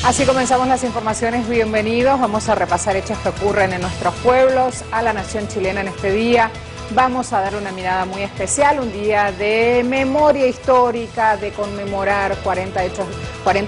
Así comenzamos las informaciones, bienvenidos. Vamos a repasar hechos que ocurren en nuestros pueblos, a la nación chilena en este día. Vamos a dar una mirada muy especial, un día de memoria histórica, de conmemorar 40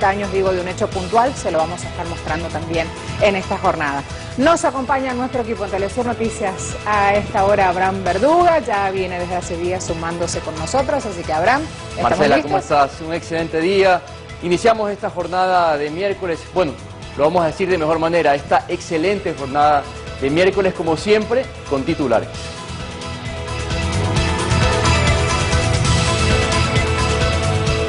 años de un hecho puntual. Se lo vamos a estar mostrando también en esta jornada. Nos acompaña nuestro equipo en Telesur Noticias a esta hora Abraham Verduga, ya viene desde hace días sumándose con nosotros, así que Abraham, ¿estamos Marcela, listos? ¿cómo estás? Un excelente día. Iniciamos esta jornada de miércoles, bueno, lo vamos a decir de mejor manera, esta excelente jornada de miércoles como siempre, con titulares.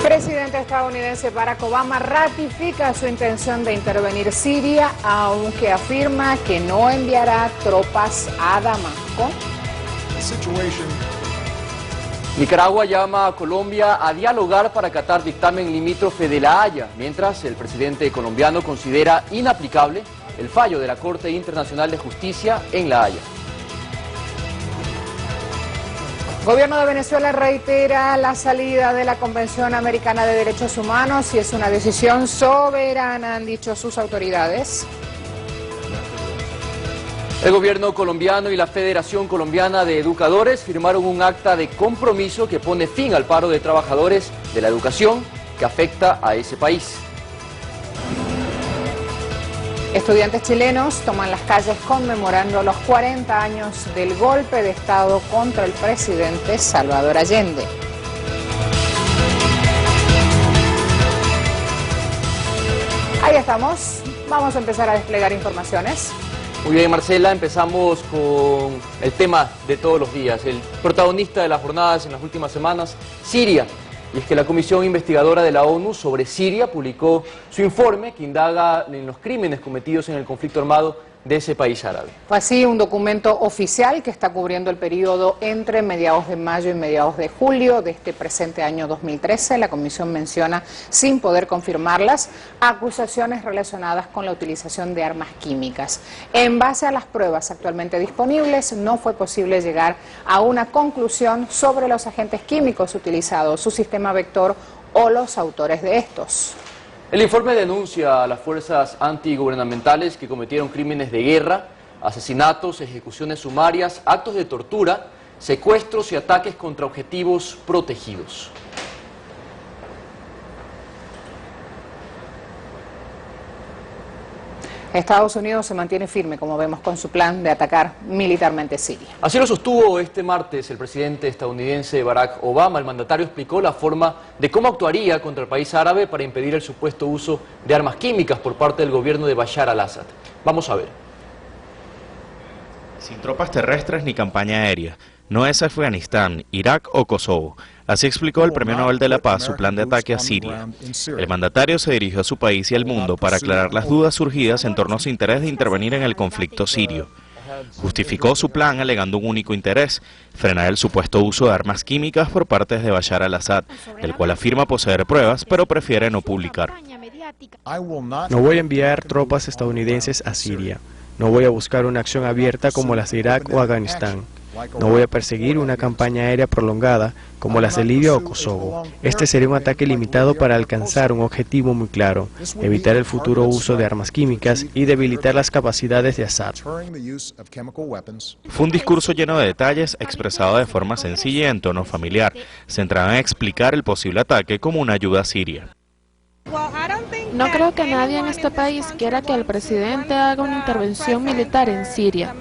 Presidente estadounidense Barack Obama ratifica su intención de intervenir Siria, aunque afirma que no enviará tropas a Damasco. Nicaragua llama a Colombia a dialogar para acatar dictamen limítrofe de La Haya, mientras el presidente colombiano considera inaplicable el fallo de la Corte Internacional de Justicia en La Haya. Gobierno de Venezuela reitera la salida de la Convención Americana de Derechos Humanos y es una decisión soberana, han dicho sus autoridades. El gobierno colombiano y la Federación Colombiana de Educadores firmaron un acta de compromiso que pone fin al paro de trabajadores de la educación que afecta a ese país. Estudiantes chilenos toman las calles conmemorando los 40 años del golpe de Estado contra el presidente Salvador Allende. Ahí estamos, vamos a empezar a desplegar informaciones. Muy bien, Marcela, empezamos con el tema de todos los días, el protagonista de las jornadas en las últimas semanas, Siria. Y es que la Comisión Investigadora de la ONU sobre Siria publicó su informe que indaga en los crímenes cometidos en el conflicto armado de ese país árabe. Fue así un documento oficial que está cubriendo el periodo entre mediados de mayo y mediados de julio de este presente año 2013. La Comisión menciona, sin poder confirmarlas, acusaciones relacionadas con la utilización de armas químicas. En base a las pruebas actualmente disponibles, no fue posible llegar a una conclusión sobre los agentes químicos utilizados, su sistema vector o los autores de estos. El informe denuncia a las fuerzas antigubernamentales que cometieron crímenes de guerra, asesinatos, ejecuciones sumarias, actos de tortura, secuestros y ataques contra objetivos protegidos. Estados Unidos se mantiene firme, como vemos, con su plan de atacar militarmente Siria. Así lo sostuvo este martes el presidente estadounidense Barack Obama. El mandatario explicó la forma de cómo actuaría contra el país árabe para impedir el supuesto uso de armas químicas por parte del gobierno de Bashar al-Assad. Vamos a ver. Sin tropas terrestres ni campaña aérea. No es Afganistán, Irak o Kosovo. Así explicó el Premio Nobel de la Paz su plan de ataque a Siria. El mandatario se dirigió a su país y al mundo para aclarar las dudas surgidas en torno a su interés de intervenir en el conflicto sirio. Justificó su plan alegando un único interés, frenar el supuesto uso de armas químicas por parte de Bashar al-Assad, del cual afirma poseer pruebas, pero prefiere no publicar. No voy a enviar tropas estadounidenses a Siria. No voy a buscar una acción abierta como las de Irak o Afganistán. No voy a perseguir una campaña aérea prolongada como las de Libia o Kosovo. Este sería un ataque limitado para alcanzar un objetivo muy claro: evitar el futuro uso de armas químicas y debilitar las capacidades de Assad. Fue un discurso lleno de detalles, expresado de forma sencilla y en tono familiar, centrado en explicar el posible ataque como una ayuda a Siria. No creo que nadie en este país quiera que el presidente haga una intervención militar en Siria.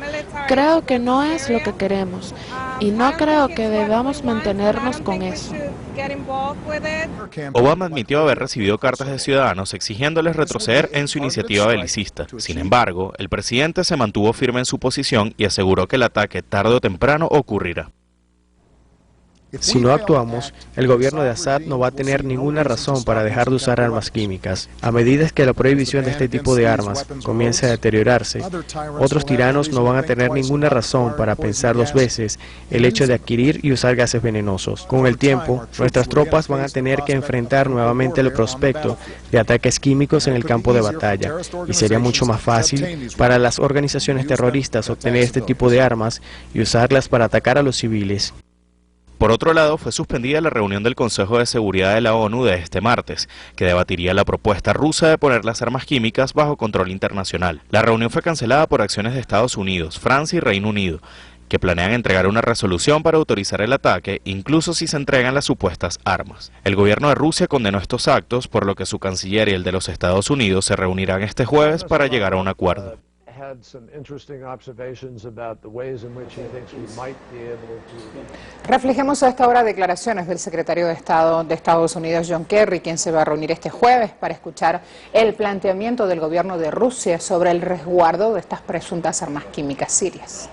Creo que no es lo que queremos y no creo que debamos mantenernos con eso. Obama admitió haber recibido cartas de ciudadanos exigiéndoles retroceder en su iniciativa belicista. Sin embargo, el presidente se mantuvo firme en su posición y aseguró que el ataque tarde o temprano ocurrirá. Si no actuamos, el gobierno de Assad no va a tener ninguna razón para dejar de usar armas químicas. A medida que la prohibición de este tipo de armas comience a deteriorarse, otros tiranos no van a tener ninguna razón para pensar dos veces el hecho de adquirir y usar gases venenosos. Con el tiempo, nuestras tropas van a tener que enfrentar nuevamente el prospecto de ataques químicos en el campo de batalla, y sería mucho más fácil para las organizaciones terroristas obtener este tipo de armas y usarlas para atacar a los civiles. Por otro lado, fue suspendida la reunión del Consejo de Seguridad de la ONU de este martes, que debatiría la propuesta rusa de poner las armas químicas bajo control internacional. La reunión fue cancelada por acciones de Estados Unidos, Francia y Reino Unido, que planean entregar una resolución para autorizar el ataque, incluso si se entregan las supuestas armas. El gobierno de Rusia condenó estos actos, por lo que su canciller y el de los Estados Unidos se reunirán este jueves para llegar a un acuerdo. Reflejemos a esta hora declaraciones del secretario de Estado de Estados Unidos, John Kerry, quien se va a reunir este jueves para escuchar el planteamiento del gobierno de Rusia sobre el resguardo de estas presuntas armas químicas sirias.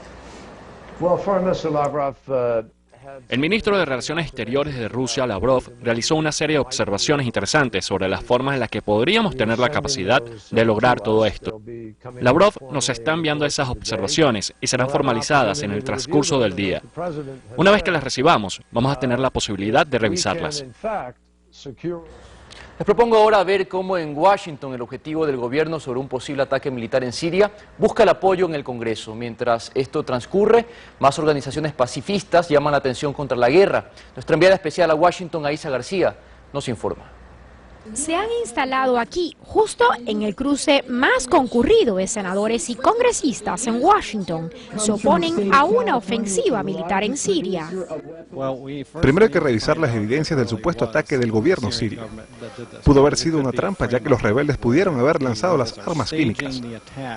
El ministro de Relaciones Exteriores de Rusia, Lavrov, realizó una serie de observaciones interesantes sobre las formas en las que podríamos tener la capacidad de lograr todo esto. Lavrov nos está enviando esas observaciones y serán formalizadas en el transcurso del día. Una vez que las recibamos, vamos a tener la posibilidad de revisarlas. Les propongo ahora ver cómo en Washington el objetivo del gobierno sobre un posible ataque militar en Siria busca el apoyo en el Congreso. Mientras esto transcurre, más organizaciones pacifistas llaman la atención contra la guerra. Nuestra enviada especial a Washington, Aisa García, nos informa. Se han instalado aquí, justo en el cruce más concurrido de senadores y congresistas en Washington. Se oponen a una ofensiva militar en Siria. Primero hay que revisar las evidencias del supuesto ataque del gobierno sirio. Pudo haber sido una trampa, ya que los rebeldes pudieron haber lanzado las armas químicas,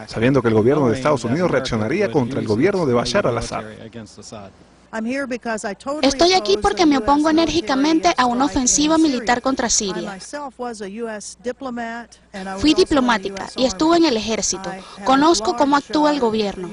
sabiendo que el gobierno de Estados Unidos reaccionaría contra el gobierno de Bashar al-Assad. Estoy aquí porque me opongo enérgicamente a una ofensiva militar contra Siria. Fui diplomática y estuve en el ejército. Conozco cómo actúa el gobierno.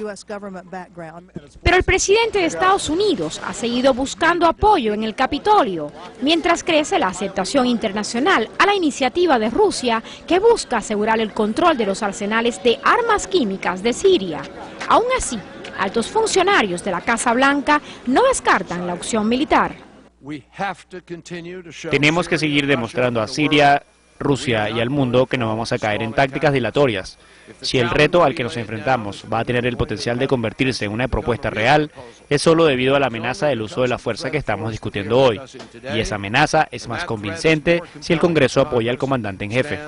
Pero el presidente de Estados Unidos ha seguido buscando apoyo en el Capitolio, mientras crece la aceptación internacional a la iniciativa de Rusia que busca asegurar el control de los arsenales de armas químicas de Siria. Aún así, altos funcionarios de la Casa Blanca no descartan la opción militar. Tenemos que seguir demostrando a Siria, Rusia y al mundo que no vamos a caer en tácticas dilatorias. Si el reto al que nos enfrentamos va a tener el potencial de convertirse en una propuesta real, es solo debido a la amenaza del uso de la fuerza que estamos discutiendo hoy. Y esa amenaza es más convincente si el Congreso apoya al comandante en jefe.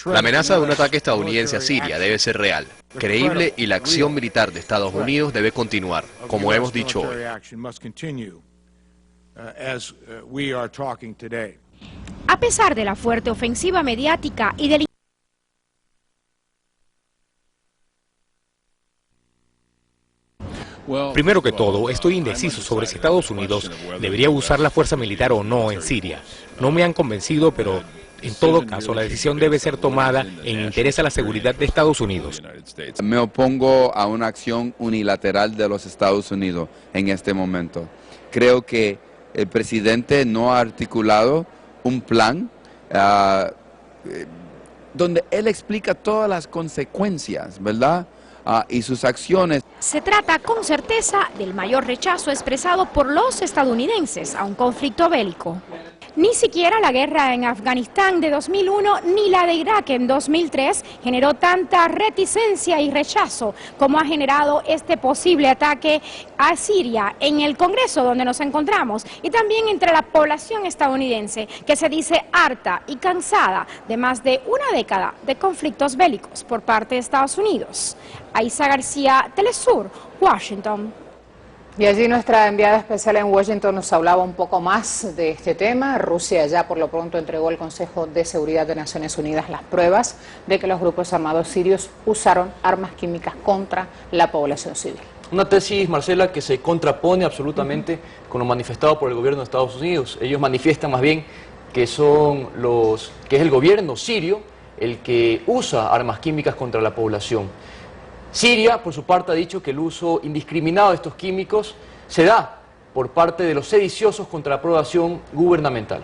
La amenaza de un ataque estadounidense a Siria debe ser real, creíble, y la acción militar de Estados Unidos debe continuar, como hemos dicho hoy. A pesar de la fuerte ofensiva mediática y del Primero que todo, estoy indeciso sobre si Estados Unidos debería usar la fuerza militar o no en Siria. No me han convencido, pero en todo caso la decisión debe ser tomada en interés a la seguridad de Estados Unidos. Me opongo a una acción unilateral de los Estados Unidos en este momento. Creo que el presidente no ha articulado un plan donde él explica todas las consecuencias, ¿verdad? Y sus acciones. Se trata con certeza del mayor rechazo expresado por los estadounidenses a un conflicto bélico. Ni siquiera la guerra en Afganistán de 2001 ni la de Irak en 2003 generó tanta reticencia y rechazo como ha generado este posible ataque a Siria en el Congreso donde nos encontramos y también entre la población estadounidense que se dice harta y cansada de más de una década de conflictos bélicos por parte de Estados Unidos. Aisa García, Telesur, Washington. Y allí nuestra enviada especial en Washington nos hablaba un poco más de este tema. Rusia ya por lo pronto entregó al Consejo de Seguridad de Naciones Unidas las pruebas de que los grupos armados sirios usaron armas químicas contra la población civil. Una tesis, Marcela, que se contrapone absolutamente con lo manifestado por el gobierno de Estados Unidos. Ellos manifiestan más bien que es el gobierno sirio el que usa armas químicas contra la población. Siria, por su parte, ha dicho que el uso indiscriminado de estos químicos se da por parte de los sediciosos contra la aprobación gubernamental.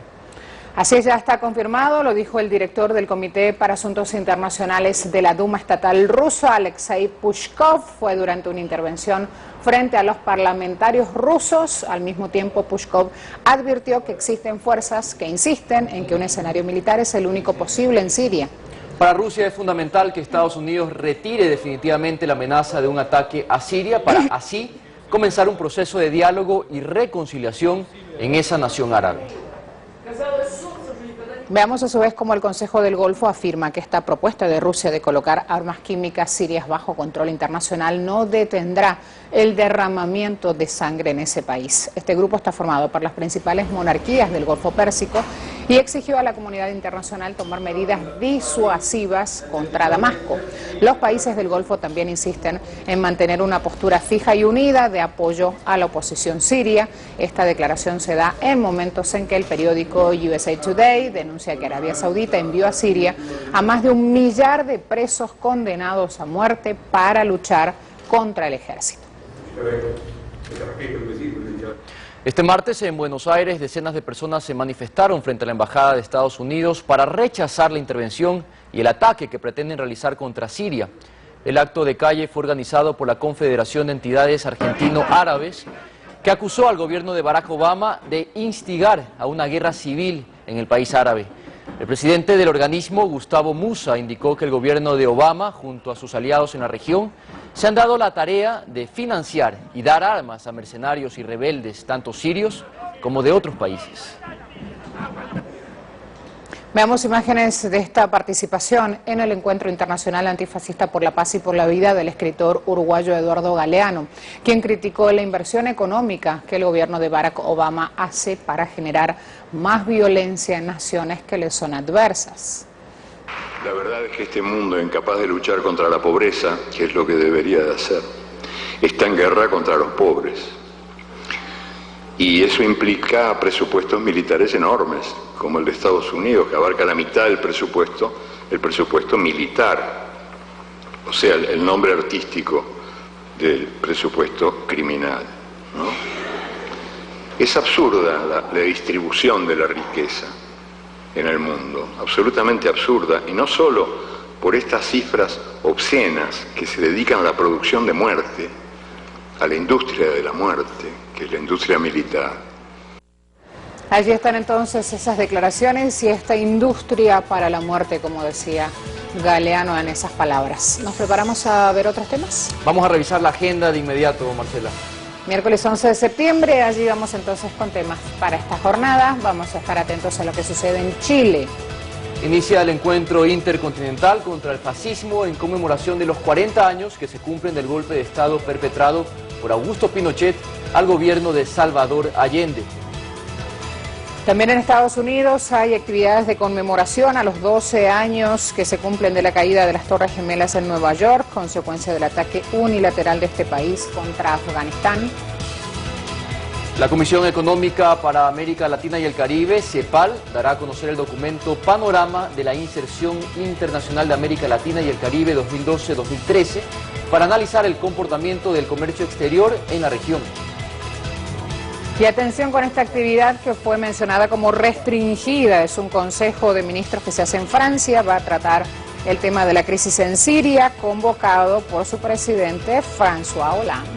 Así ya está confirmado, lo dijo el director del Comité para Asuntos Internacionales de la Duma Estatal ruso, Alexei Pushkov. Fue durante una intervención frente a los parlamentarios rusos. Al mismo tiempo, Pushkov advirtió que existen fuerzas que insisten en que un escenario militar es el único posible en Siria. Para Rusia es fundamental que Estados Unidos retire definitivamente la amenaza de un ataque a Siria para así comenzar un proceso de diálogo y reconciliación en esa nación árabe. Veamos a su vez cómo el Consejo del Golfo afirma que esta propuesta de Rusia de colocar armas químicas sirias bajo control internacional no detendrá el derramamiento de sangre en ese país. Este grupo está formado por las principales monarquías del Golfo Pérsico y exigió a la comunidad internacional tomar medidas disuasivas contra Damasco. Los países del Golfo también insisten en mantener una postura fija y unida de apoyo a la oposición siria. Esta declaración se da en momentos en que el periódico USA Today denuncia que Arabia Saudita envió a Siria a más de 1 millar de presos condenados a muerte para luchar contra el ejército. Este martes en Buenos Aires decenas de personas se manifestaron frente a la Embajada de Estados Unidos para rechazar la intervención y el ataque que pretenden realizar contra Siria. El acto de calle fue organizado por la Confederación de Entidades Argentino-Árabes, que acusó al gobierno de Barack Obama de instigar a una guerra civil en el país árabe. El presidente del organismo, Gustavo Musa, indicó que el gobierno de Obama, junto a sus aliados en la región, se han dado la tarea de financiar y dar armas a mercenarios y rebeldes, tanto sirios como de otros países. Veamos imágenes de esta participación en el Encuentro Internacional Antifascista por la Paz y por la Vida del escritor uruguayo Eduardo Galeano, quien criticó la inversión económica que el gobierno de Barack Obama hace para generar más violencia en naciones que le son adversas. La verdad es que este mundo incapaz de luchar contra la pobreza, que es lo que debería de hacer, está en guerra contra los pobres. Y eso implica presupuestos militares enormes, como el de Estados Unidos, que abarca la mitad del presupuesto, el presupuesto militar. O sea, el nombre artístico del presupuesto criminal, ¿no? Es absurda la distribución de la riqueza en el mundo, absolutamente absurda, y no solo por estas cifras obscenas que se dedican a la producción de muerte, a la industria de la muerte, que es la industria militar. Allí están entonces esas declaraciones y esta industria para la muerte, como decía Galeano en esas palabras. ¿Nos preparamos a ver otros temas? Vamos a revisar la agenda de inmediato, Marcela. Miércoles 11 de septiembre, allí vamos entonces con temas para esta jornada. Vamos a estar atentos a lo que sucede en Chile. Inicia el encuentro intercontinental contra el fascismo en conmemoración de los 40 años que se cumplen del golpe de Estado perpetrado por Augusto Pinochet al gobierno de Salvador Allende. También en Estados Unidos hay actividades de conmemoración a los 12 años que se cumplen de la caída de las Torres Gemelas en Nueva York, consecuencia del ataque unilateral de este país contra Afganistán. La Comisión Económica para América Latina y el Caribe, CEPAL, dará a conocer el documento Panorama de la Inserción Internacional de América Latina y el Caribe 2012-2013 para analizar el comportamiento del comercio exterior en la región. Y atención con esta actividad que fue mencionada como restringida. Es un consejo de ministros que se hace en Francia. Va a tratar el tema de la crisis en Siria, convocado por su presidente François Hollande.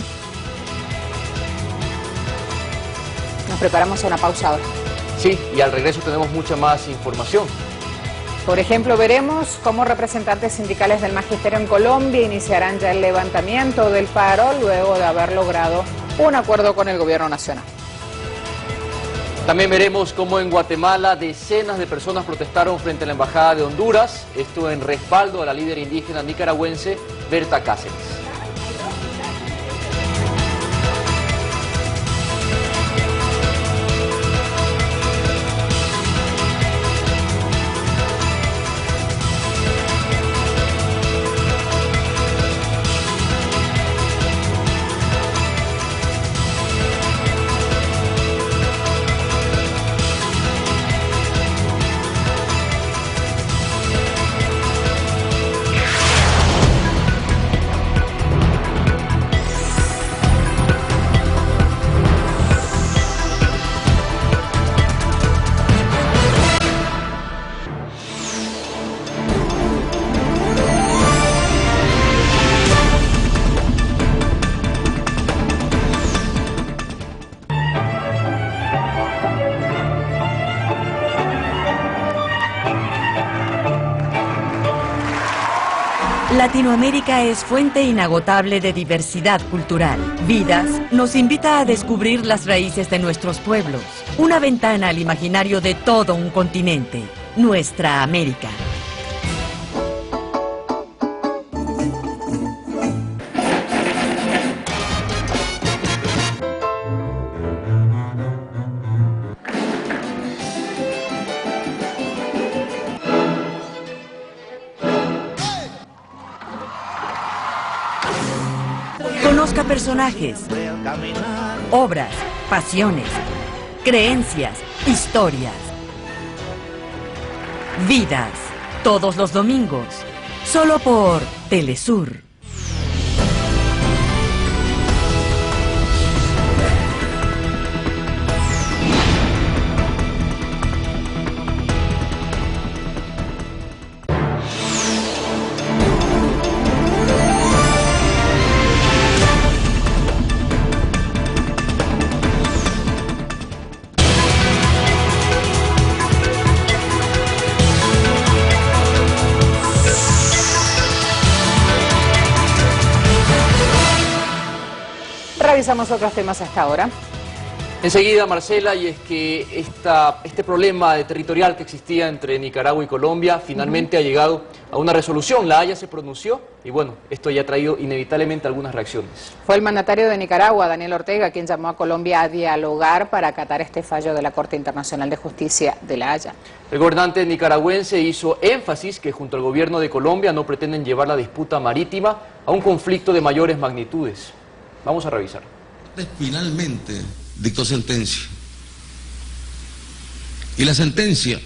Nos preparamos a una pausa ahora. Sí, y al regreso tenemos mucha más información. Por ejemplo, veremos cómo representantes sindicales del magisterio en Colombia iniciarán ya el levantamiento del paro luego de haber logrado un acuerdo con el gobierno nacional. También veremos cómo en Guatemala decenas de personas protestaron frente a la Embajada de Honduras, esto en respaldo a la líder indígena nicaragüense Berta Cáceres. Latinoamérica es fuente inagotable de diversidad cultural. Vidas nos invita a descubrir las raíces de nuestros pueblos. Una ventana al imaginario de todo un continente. Nuestra América. Conozca personajes, obras, pasiones, creencias, historias. Vidas, todos los domingos, solo por Telesur. Revisamos otros temas hasta ahora. Enseguida, Marcela, y es que este problema territorial que existía entre Nicaragua y Colombia finalmente ha llegado a una resolución. La Haya se pronunció y bueno, esto ya ha traído inevitablemente algunas reacciones. Fue el mandatario de Nicaragua, Daniel Ortega, quien llamó a Colombia a dialogar para acatar este fallo de la Corte Internacional de Justicia de La Haya. El gobernante nicaragüense hizo énfasis que junto al gobierno de Colombia no pretenden llevar la disputa marítima a un conflicto de mayores magnitudes. Vamos a revisar. Finalmente dictó sentencia. Y la sentencia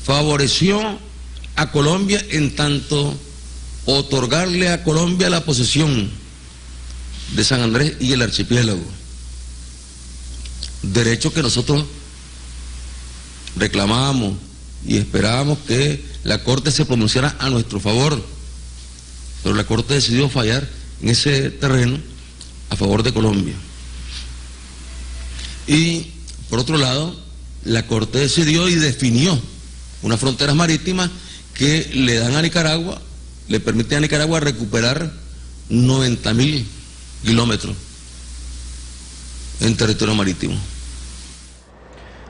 favoreció a Colombia en tanto otorgarle a Colombia la posesión de San Andrés y el archipiélago. Derecho que nosotros reclamábamos y esperábamos que la Corte se pronunciara a nuestro favor. Pero la Corte decidió fallar en ese terreno a favor de Colombia. Y por otro lado, la Corte decidió y definió unas fronteras marítimas que le dan a Nicaragua, le permiten a Nicaragua recuperar 90.000 kilómetros en territorio marítimo.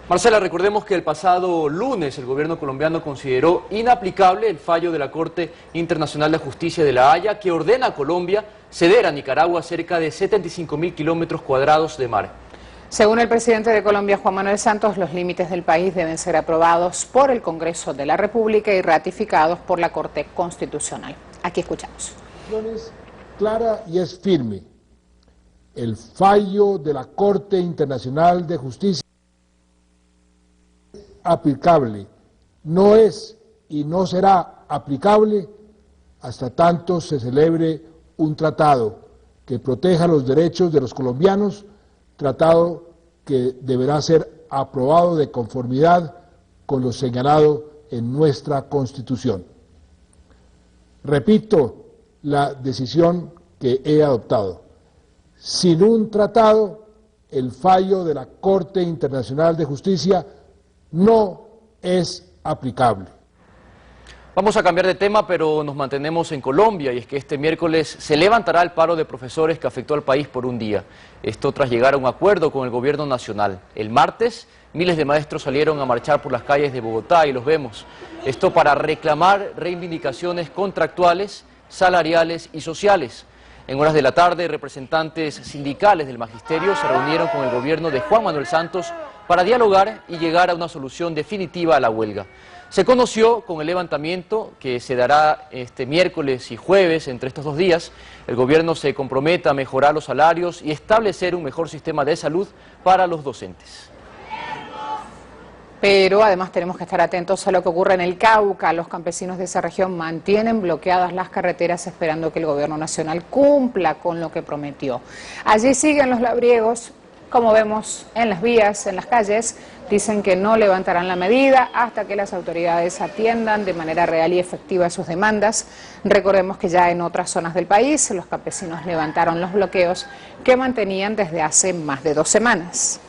Marcela, recordemos que el pasado lunes el gobierno colombiano consideró inaplicable el fallo de la Corte Internacional de Justicia de La Haya que ordena a Colombia ceder a Nicaragua cerca de 75.000 kilómetros cuadrados de mar. Según el presidente de Colombia, Juan Manuel Santos, los límites del país deben ser aprobados por el Congreso de la República y ratificados por la Corte Constitucional. Aquí escuchamos. Es clara y es firme. El fallo de la Corte Internacional de Justicia aplicable, no es y no será aplicable hasta tanto se celebre un tratado que proteja los derechos de los colombianos, tratado que deberá ser aprobado de conformidad con lo señalado en nuestra Constitución. Repito la decisión que he adoptado. Sin un tratado, el fallo de la Corte Internacional de Justicia no es aplicable. Vamos a cambiar de tema, pero nos mantenemos en Colombia, y es que este miércoles se levantará el paro de profesores que afectó al país por un día. Esto tras llegar a un acuerdo con el gobierno nacional. El martes, miles de maestros salieron a marchar por las calles de Bogotá, y los vemos. Esto para reclamar reivindicaciones contractuales, salariales y sociales. En horas de la tarde, representantes sindicales del magisterio se reunieron con el gobierno de Juan Manuel Santos para dialogar y llegar a una solución definitiva a la huelga. Se conoció con el levantamiento que se dará este miércoles y jueves, entre estos 2 días, el gobierno se compromete a mejorar los salarios y establecer un mejor sistema de salud para los docentes. Pero además tenemos que estar atentos a lo que ocurre en el Cauca. Los campesinos de esa región mantienen bloqueadas las carreteras esperando que el gobierno nacional cumpla con lo que prometió. Allí siguen los labriegos, como vemos en las vías, en las calles. Dicen que no levantarán la medida hasta que las autoridades atiendan de manera real y efectiva sus demandas. Recordemos que ya en otras zonas del país los campesinos levantaron los bloqueos que mantenían desde hace más de 2 semanas.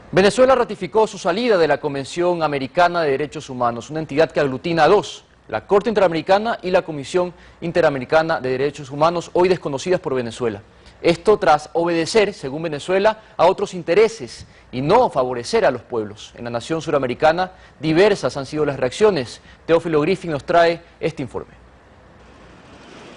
Venezuela ratificó su salida de la Convención Americana de Derechos Humanos, una entidad que aglutina a dos, la Corte Interamericana y la Comisión Interamericana de Derechos Humanos, hoy desconocidas por Venezuela. Esto tras obedecer, según Venezuela, a otros intereses y no favorecer a los pueblos. En la nación suramericana, diversas han sido las reacciones. Teófilo Griffin nos trae este informe.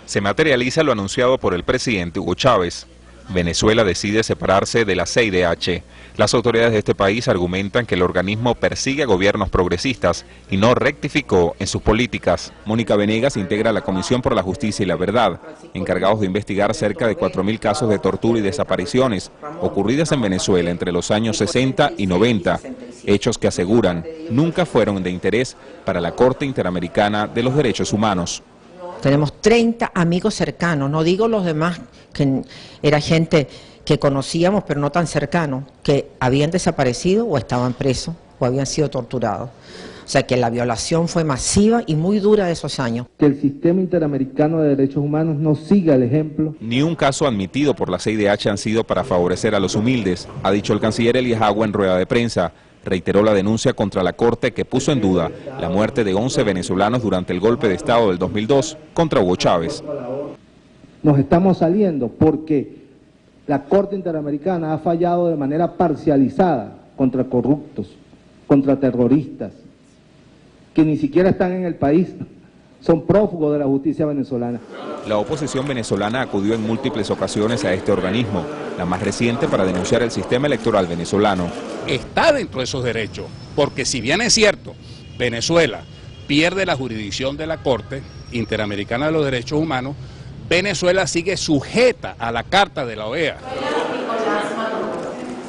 Se materializa lo anunciado por el presidente Hugo Chávez. Venezuela decide separarse de la CIDH. Las autoridades de este país argumentan que el organismo persigue a gobiernos progresistas y no rectificó en sus políticas. Mónica Venegas integra la Comisión por la Justicia y la Verdad, encargados de investigar cerca de 4.000 casos de tortura y desapariciones ocurridas en Venezuela entre los años 60 y 90, hechos que aseguran nunca fueron de interés para la Corte Interamericana de los Derechos Humanos. Tenemos 30 amigos cercanos, no digo los demás, que era gente que conocíamos pero no tan cercanos, que habían desaparecido o estaban presos o habían sido torturados. O sea que la violación fue masiva y muy dura de esos años. Que el sistema interamericano de derechos humanos no siga el ejemplo. Ni un caso admitido por la CIDH han sido para favorecer a los humildes, ha dicho el canciller Elías Agua en rueda de prensa. Reiteró la denuncia contra la Corte que puso en duda la muerte de 11 venezolanos durante el golpe de Estado del 2002 contra Hugo Chávez. Nos estamos saliendo porque la Corte Interamericana ha fallado de manera parcializada contra corruptos, contra terroristas, que ni siquiera están en el país, son prófugos de la justicia venezolana. La oposición venezolana acudió en múltiples ocasiones a este organismo, la más reciente para denunciar el sistema electoral venezolano. Está dentro de esos derechos, porque si bien es cierto, Venezuela pierde la jurisdicción de la Corte Interamericana de los Derechos Humanos, Venezuela sigue sujeta a la Carta de la OEA.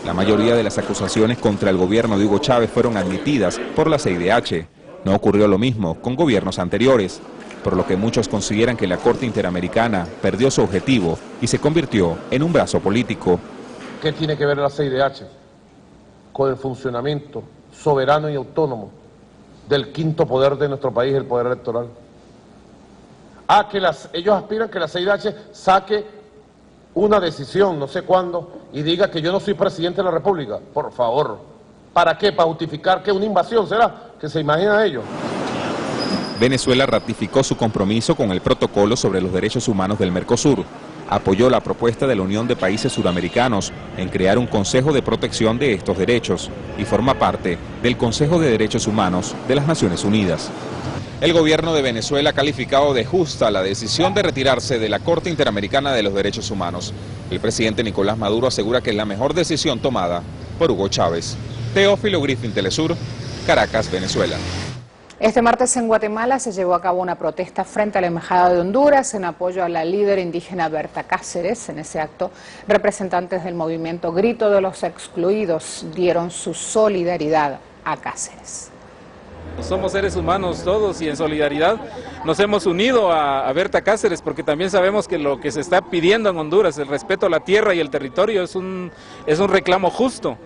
La mayoría de las acusaciones contra el gobierno de Hugo Chávez fueron admitidas por la CIDH. No ocurrió lo mismo con gobiernos anteriores, por lo que muchos consideran que la Corte Interamericana perdió su objetivo y se convirtió en un brazo político. ¿Qué tiene que ver la CIDH con el funcionamiento soberano y autónomo del quinto poder de nuestro país, el poder electoral? Ellos aspiran que la CIDH saque una decisión, no sé cuándo, y diga que yo no soy presidente de la República. Por favor, ¿para qué? ¿Para justificar que una invasión será? ¿Que se imagina ellos? Venezuela ratificó su compromiso con el protocolo sobre los derechos humanos del Mercosur. Apoyó la propuesta de la Unión de Países Suramericanos en crear un Consejo de Protección de estos derechos y forma parte del Consejo de Derechos Humanos de las Naciones Unidas. El gobierno de Venezuela ha calificado de justa la decisión de retirarse de la Corte Interamericana de los Derechos Humanos. El presidente Nicolás Maduro asegura que es la mejor decisión tomada por Hugo Chávez. Teófilo Griffin, Telesur, Caracas, Venezuela. Este martes en Guatemala se llevó a cabo una protesta frente a la Embajada de Honduras en apoyo a la líder indígena Berta Cáceres. En ese acto, representantes del movimiento Grito de los Excluidos dieron su solidaridad a Cáceres. Somos seres humanos todos y en solidaridad nos hemos unido a Berta Cáceres porque también sabemos que lo que se está pidiendo en Honduras, el respeto a la tierra y el territorio, es un reclamo justo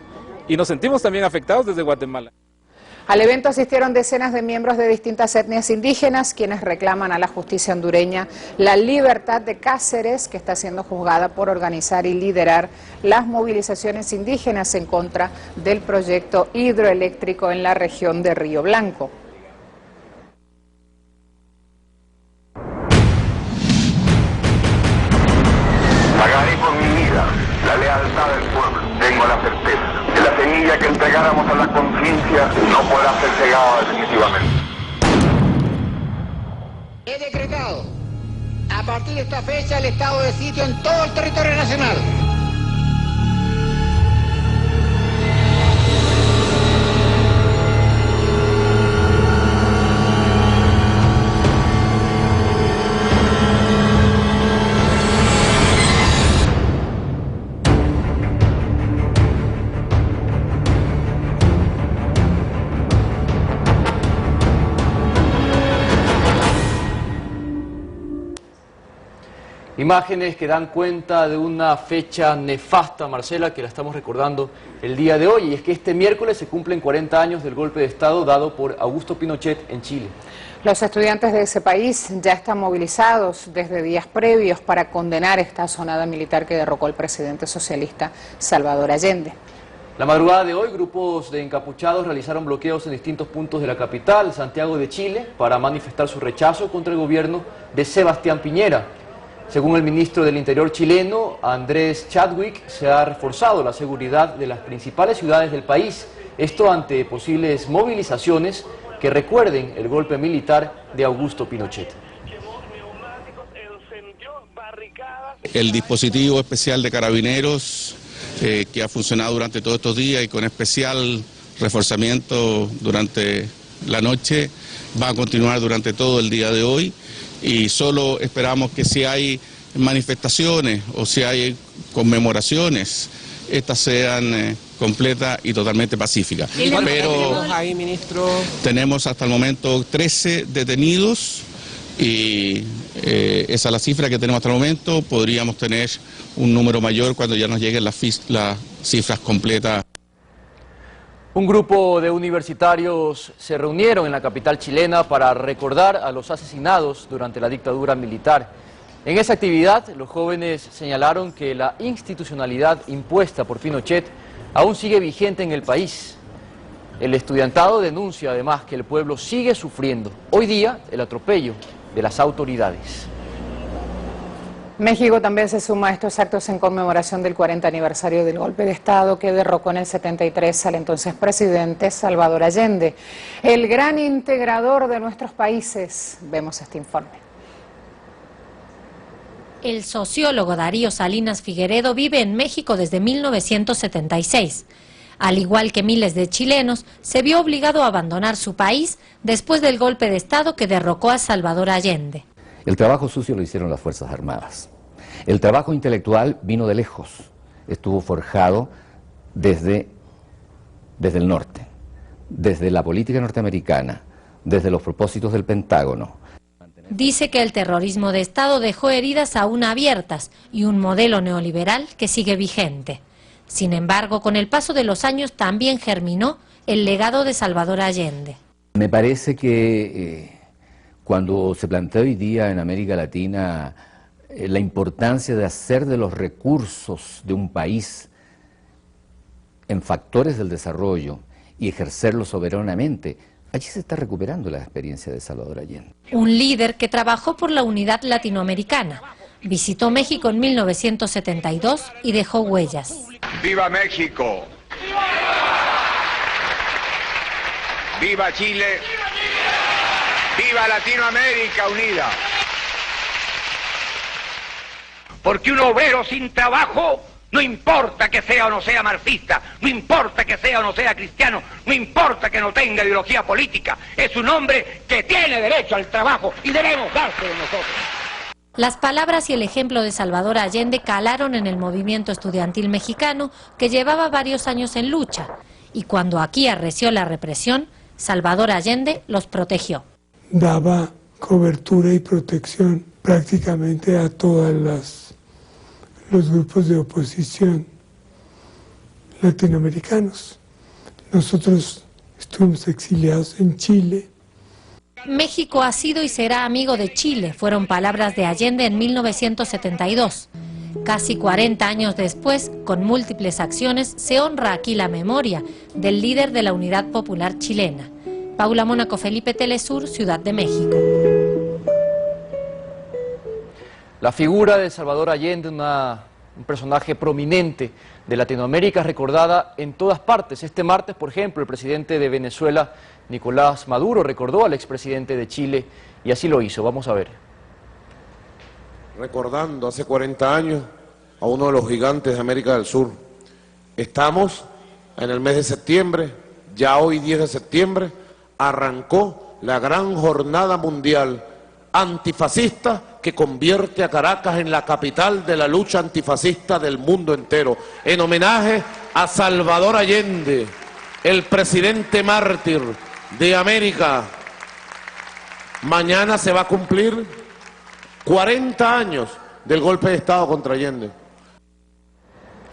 y nos sentimos también afectados desde Guatemala. Al evento asistieron decenas de miembros de distintas etnias indígenas, quienes reclaman a la justicia hondureña la libertad de Cáceres, que está siendo juzgada por organizar y liderar las movilizaciones indígenas en contra del proyecto hidroeléctrico en la región de Río Blanco. Pagaré con mi vida la lealtad del pueblo. Tengo la certeza que la semilla que entregáramos a la conciencia no podrá ser cegada definitivamente. He decretado a partir de esta fecha el estado de sitio en todo el territorio nacional. Imágenes que dan cuenta de una fecha nefasta, Marcela, que la estamos recordando el día de hoy, y es que este miércoles se cumplen 40 años del golpe de Estado dado por Augusto Pinochet en Chile. Los estudiantes de ese país ya están movilizados desde días previos para condenar esta asonada militar que derrocó al presidente socialista Salvador Allende. La madrugada de hoy, grupos de encapuchados realizaron bloqueos en distintos puntos de la capital, Santiago de Chile, para manifestar su rechazo contra el gobierno de Sebastián Piñera. Según el ministro del Interior chileno, Andrés Chadwick, se ha reforzado la seguridad de las principales ciudades del país, esto ante posibles movilizaciones que recuerden el golpe militar de Augusto Pinochet. El dispositivo especial de carabineros que ha funcionado durante todos estos días y con especial reforzamiento durante la noche va a continuar durante todo el día de hoy, y solo esperamos que si hay manifestaciones o si hay conmemoraciones, estas sean completas y totalmente pacíficas. Pero ahí, ministro, tenemos hasta el momento 13 detenidos y esa es la cifra que tenemos hasta el momento. Podríamos tener un número mayor cuando ya nos lleguen las cifras completas. Un grupo de universitarios se reunieron en la capital chilena para recordar a los asesinados durante la dictadura militar. En esa actividad, los jóvenes señalaron que la institucionalidad impuesta por Pinochet aún sigue vigente en el país. El estudiantado denuncia además que el pueblo sigue sufriendo hoy día el atropello de las autoridades. México también se suma a estos actos en conmemoración del 40 aniversario del golpe de Estado que derrocó en el 73 al entonces presidente Salvador Allende, el gran integrador de nuestros países. Vemos este informe. El sociólogo Darío Salinas Figueredo vive en México desde 1976. Al igual que miles de chilenos, se vio obligado a abandonar su país después del golpe de Estado que derrocó a Salvador Allende. El trabajo sucio lo hicieron las Fuerzas Armadas. El trabajo intelectual vino de lejos, estuvo forjado desde el norte, desde la política norteamericana, desde los propósitos del Pentágono. Dice que el terrorismo de Estado dejó heridas aún abiertas y un modelo neoliberal que sigue vigente. Sin embargo, con el paso de los años también germinó el legado de Salvador Allende. Me parece que cuando se plantea hoy día en América Latina la importancia de hacer de los recursos de un país en factores del desarrollo y ejercerlos soberanamente, allí se está recuperando la experiencia de Salvador Allende. Un líder que trabajó por la unidad latinoamericana, visitó México en 1972 y dejó huellas. ¡Viva México! ¡Viva Chile! ¡Viva Latinoamérica unida! Porque un obrero sin trabajo, no importa que sea o no sea marxista, no importa que sea o no sea cristiano, no importa que no tenga ideología política, es un hombre que tiene derecho al trabajo y debemos dárselo nosotros. Las palabras y el ejemplo de Salvador Allende calaron en el movimiento estudiantil mexicano que llevaba varios años en lucha, y cuando aquí arreció la represión, Salvador Allende los protegió. Daba cobertura y protección prácticamente a todos los grupos de oposición latinoamericanos. Nosotros estuvimos exiliados en Chile. México ha sido y será amigo de Chile, fueron palabras de Allende en 1972. Casi 40 años después, con múltiples acciones, se honra aquí la memoria del líder de la Unidad Popular chilena. Paula Mónaco, Felipe, Telesur, Ciudad de México. La figura de Salvador Allende, un personaje prominente de Latinoamérica, recordada en todas partes. Este martes, por ejemplo, el presidente de Venezuela, Nicolás Maduro, recordó al expresidente de Chile y así lo hizo. Vamos a ver. Recordando hace 40 años a uno de los gigantes de América del Sur. Estamos en el mes de septiembre, ya hoy 10 de septiembre, arrancó la gran jornada mundial antifascista que convierte a Caracas en la capital de la lucha antifascista del mundo entero, en homenaje a Salvador Allende, el presidente mártir de América. Mañana se va a cumplir 40 años del golpe de Estado contra Allende.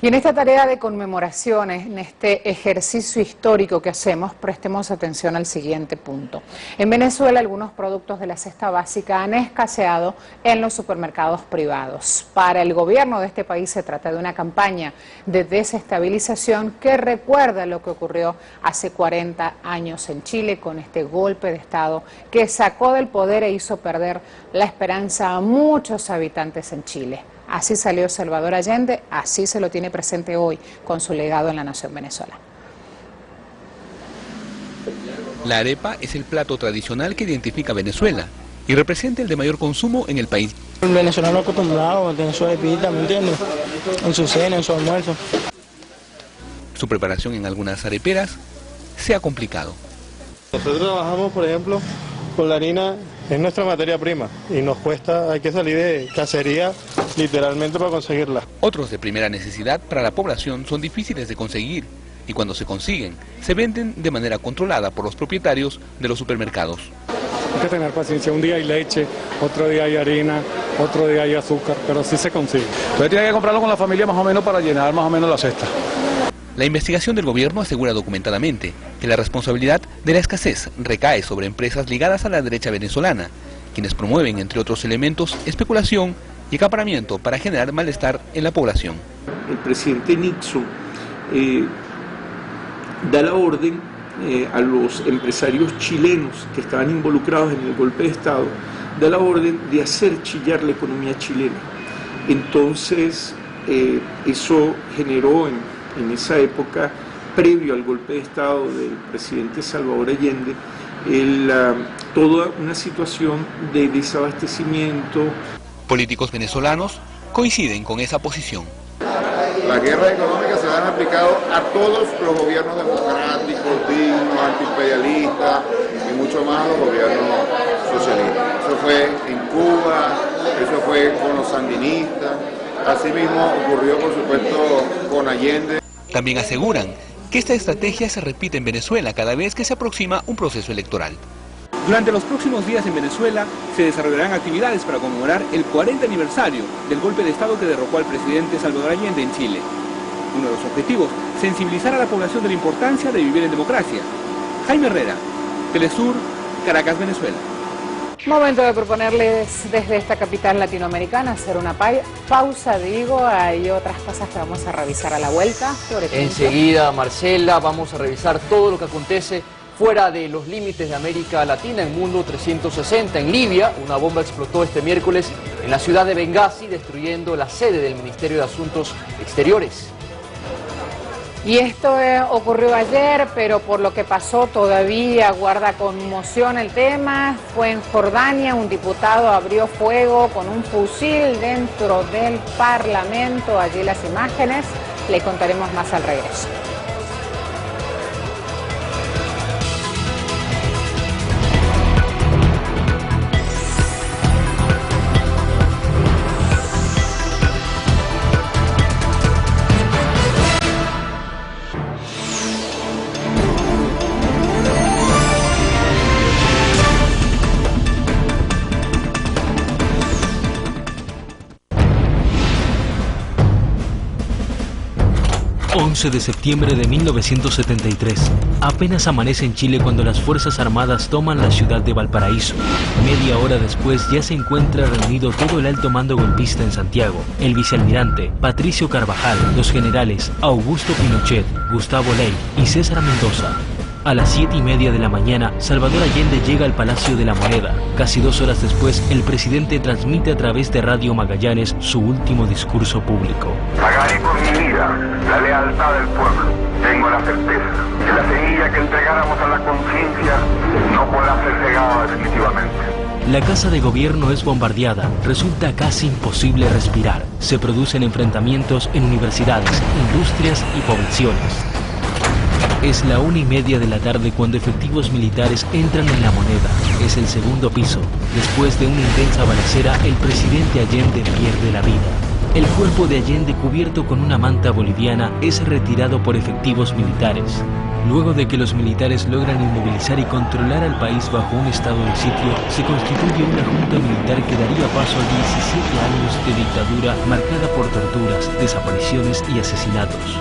Y en esta tarea de conmemoraciones, en este ejercicio histórico que hacemos, prestemos atención al siguiente punto. En Venezuela, algunos productos de la cesta básica han escaseado en los supermercados privados. Para el gobierno de este país se trata de una campaña de desestabilización que recuerda lo que ocurrió hace 40 años en Chile con este golpe de Estado que sacó del poder e hizo perder la esperanza a muchos habitantes en Chile. Así salió Salvador Allende, así se lo tiene presente hoy con su legado en la nación venezolana. La arepa es el plato tradicional que identifica a Venezuela y representa el de mayor consumo en el país. El venezolano acostumbrado tiene su arepita, ¿me entiendes? En su cena, en su almuerzo. Su preparación en algunas areperas se ha complicado. Nosotros trabajamos, por ejemplo, con la harina, es nuestra materia prima y nos cuesta, hay que salir de cacería literalmente para conseguirla. Otros de primera necesidad para la población son difíciles de conseguir y cuando se consiguen, se venden de manera controlada por los propietarios de los supermercados. Hay que tener paciencia, un día hay leche, otro día hay harina, otro día hay azúcar, pero sí se consigue. Entonces tiene que comprarlo con la familia más o menos para llenar más o menos la cesta. La investigación del gobierno asegura documentadamente que la responsabilidad de la escasez recae sobre empresas ligadas a la derecha venezolana, quienes promueven, entre otros elementos, especulación y acaparamiento para generar malestar en la población. El presidente Nixon da la orden a los empresarios chilenos que estaban involucrados en el golpe de Estado, da la orden de hacer chillar la economía chilena. Entonces, eso generó en esa época, previo al golpe de Estado del presidente Salvador Allende, toda una situación de desabastecimiento. Políticos venezolanos coinciden con esa posición. Las guerras económicas se han aplicado a todos los gobiernos democráticos, dignos, antiimperialistas y mucho más a los gobiernos socialistas. Eso fue en Cuba, eso fue con los sandinistas, así mismo ocurrió por supuesto con Allende. También aseguran que esta estrategia se repite en Venezuela cada vez que se aproxima un proceso electoral. Durante los próximos días en Venezuela se desarrollarán actividades para conmemorar el 40 aniversario del golpe de Estado que derrocó al presidente Salvador Allende en Chile. Uno de los objetivos, sensibilizar a la población de la importancia de vivir en democracia. Jaime Herrera, Telesur, Caracas, Venezuela. Momento de proponerles desde esta capital latinoamericana hacer una pausa, digo, hay otras cosas que vamos a revisar a la vuelta. Enseguida, Marcela, vamos a revisar todo lo que acontece fuera de los límites de América Latina, en Mundo 360, en Libia. Una bomba explotó este miércoles en la ciudad de Bengasi, destruyendo la sede del Ministerio de Asuntos Exteriores. Y esto ocurrió ayer, pero por lo que pasó todavía guarda conmoción el tema. Fue en Jordania, un diputado abrió fuego con un fusil dentro del Parlamento. Allí las imágenes, le contaremos más al regreso. De septiembre de 1973. Apenas amanece en Chile cuando las Fuerzas Armadas toman la ciudad de Valparaíso. Media hora después ya se encuentra reunido todo el alto mando golpista en Santiago. El vicealmirante Patricio Carvajal, los generales Augusto Pinochet, Gustavo Ley y César Mendoza. A las 7:30 de la mañana, Salvador Allende llega al Palacio de la Moneda. Casi 2 horas después, el presidente transmite a través de Radio Magallanes su último discurso público. Pagaré por mi vida la lealtad del pueblo. Tengo la certeza que la semilla que entregáramos a la conciencia no podrá ser regada definitivamente. La casa de gobierno es bombardeada, resulta casi imposible respirar. Se producen enfrentamientos en universidades, industrias y poblaciones. Es la 1:30 de la tarde cuando efectivos militares entran en la Moneda. Es el segundo piso. Después de una intensa balacera, el presidente Allende pierde la vida. El cuerpo de Allende, cubierto con una manta boliviana, es retirado por efectivos militares. Luego de que los militares logran inmovilizar y controlar al país bajo un estado de sitio, se constituye una junta militar que daría paso a 17 años de dictadura marcada por torturas, desapariciones y asesinatos.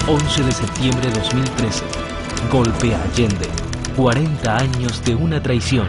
11 de septiembre de 2013. Golpe a Allende. 40 años de una traición.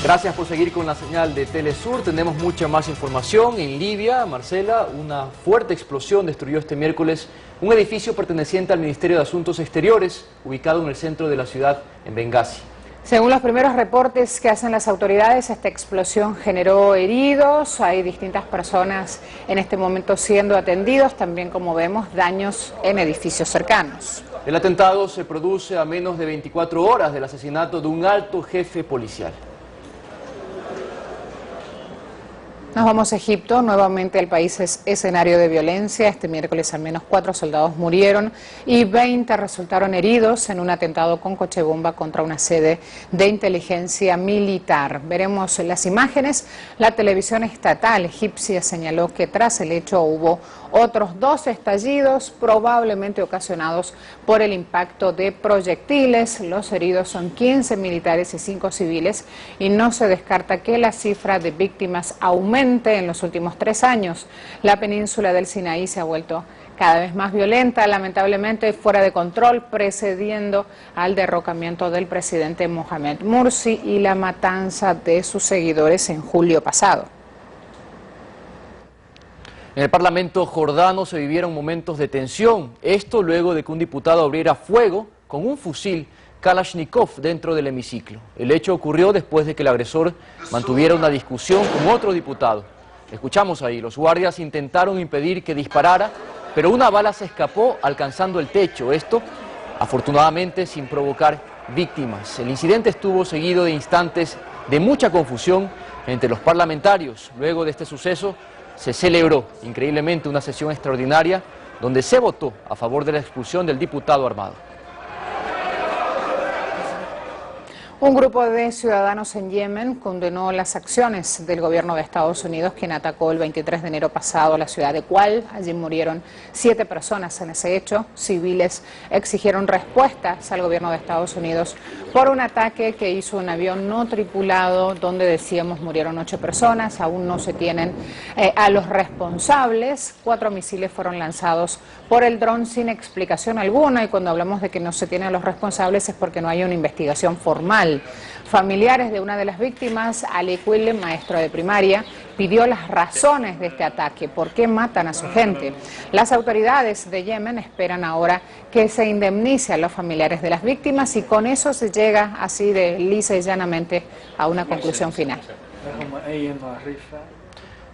Gracias por seguir con la señal de Telesur. Tenemos mucha más información. En Libia, Marcela, una fuerte explosión destruyó este miércoles un edificio perteneciente al Ministerio de Asuntos Exteriores, ubicado en el centro de la ciudad, en Bengasi. Según los primeros reportes que hacen las autoridades, esta explosión generó heridos. Hay distintas personas en este momento siendo atendidos, también, como vemos, daños en edificios cercanos. El atentado se produce a menos de 24 horas del asesinato de un alto jefe policial. Nos vamos a Egipto. Nuevamente el país es escenario de violencia. Este miércoles al menos 4 soldados murieron y 20 resultaron heridos en un atentado con coche bomba contra una sede de inteligencia militar. Veremos las imágenes. La televisión estatal egipcia señaló que tras el hecho hubo otros 2 estallidos, probablemente ocasionados por el impacto de proyectiles. Los heridos son 15 militares y 5 civiles y no se descarta que la cifra de víctimas aumente en los últimos 3 años. La península del Sinaí se ha vuelto cada vez más violenta, lamentablemente fuera de control, precediendo al derrocamiento del presidente Mohamed Morsi y la matanza de sus seguidores en julio pasado. En el Parlamento jordano se vivieron momentos de tensión. Esto luego de que un diputado abriera fuego con un fusil Kalashnikov dentro del hemiciclo. El hecho ocurrió después de que el agresor mantuviera una discusión con otro diputado. Escuchamos ahí, los guardias intentaron impedir que disparara, pero una bala se escapó alcanzando el techo. Esto, afortunadamente, sin provocar víctimas. El incidente estuvo seguido de instantes de mucha confusión entre los parlamentarios. Luego de este suceso, se celebró increíblemente una sesión extraordinaria donde se votó a favor de la expulsión del diputado armado. Un grupo de ciudadanos en Yemen condenó las acciones del gobierno de Estados Unidos, quien atacó el 23 de enero pasado la ciudad de Kual. Allí murieron 7 personas en ese hecho. Civiles exigieron respuestas al gobierno de Estados Unidos por un ataque que hizo un avión no tripulado, donde decíamos murieron 8 personas. Aún no se tienen a los responsables. 4 misiles fueron lanzados por el dron sin explicación alguna, y cuando hablamos de que no se tienen a los responsables es porque no hay una investigación formal. Familiares de una de las víctimas, Ali Quille, maestro de primaria, pidió las razones de este ataque, por qué matan a su gente. Las autoridades de Yemen esperan ahora que se indemnice a los familiares de las víctimas, y con eso se llega así de lisa y llanamente a una conclusión final.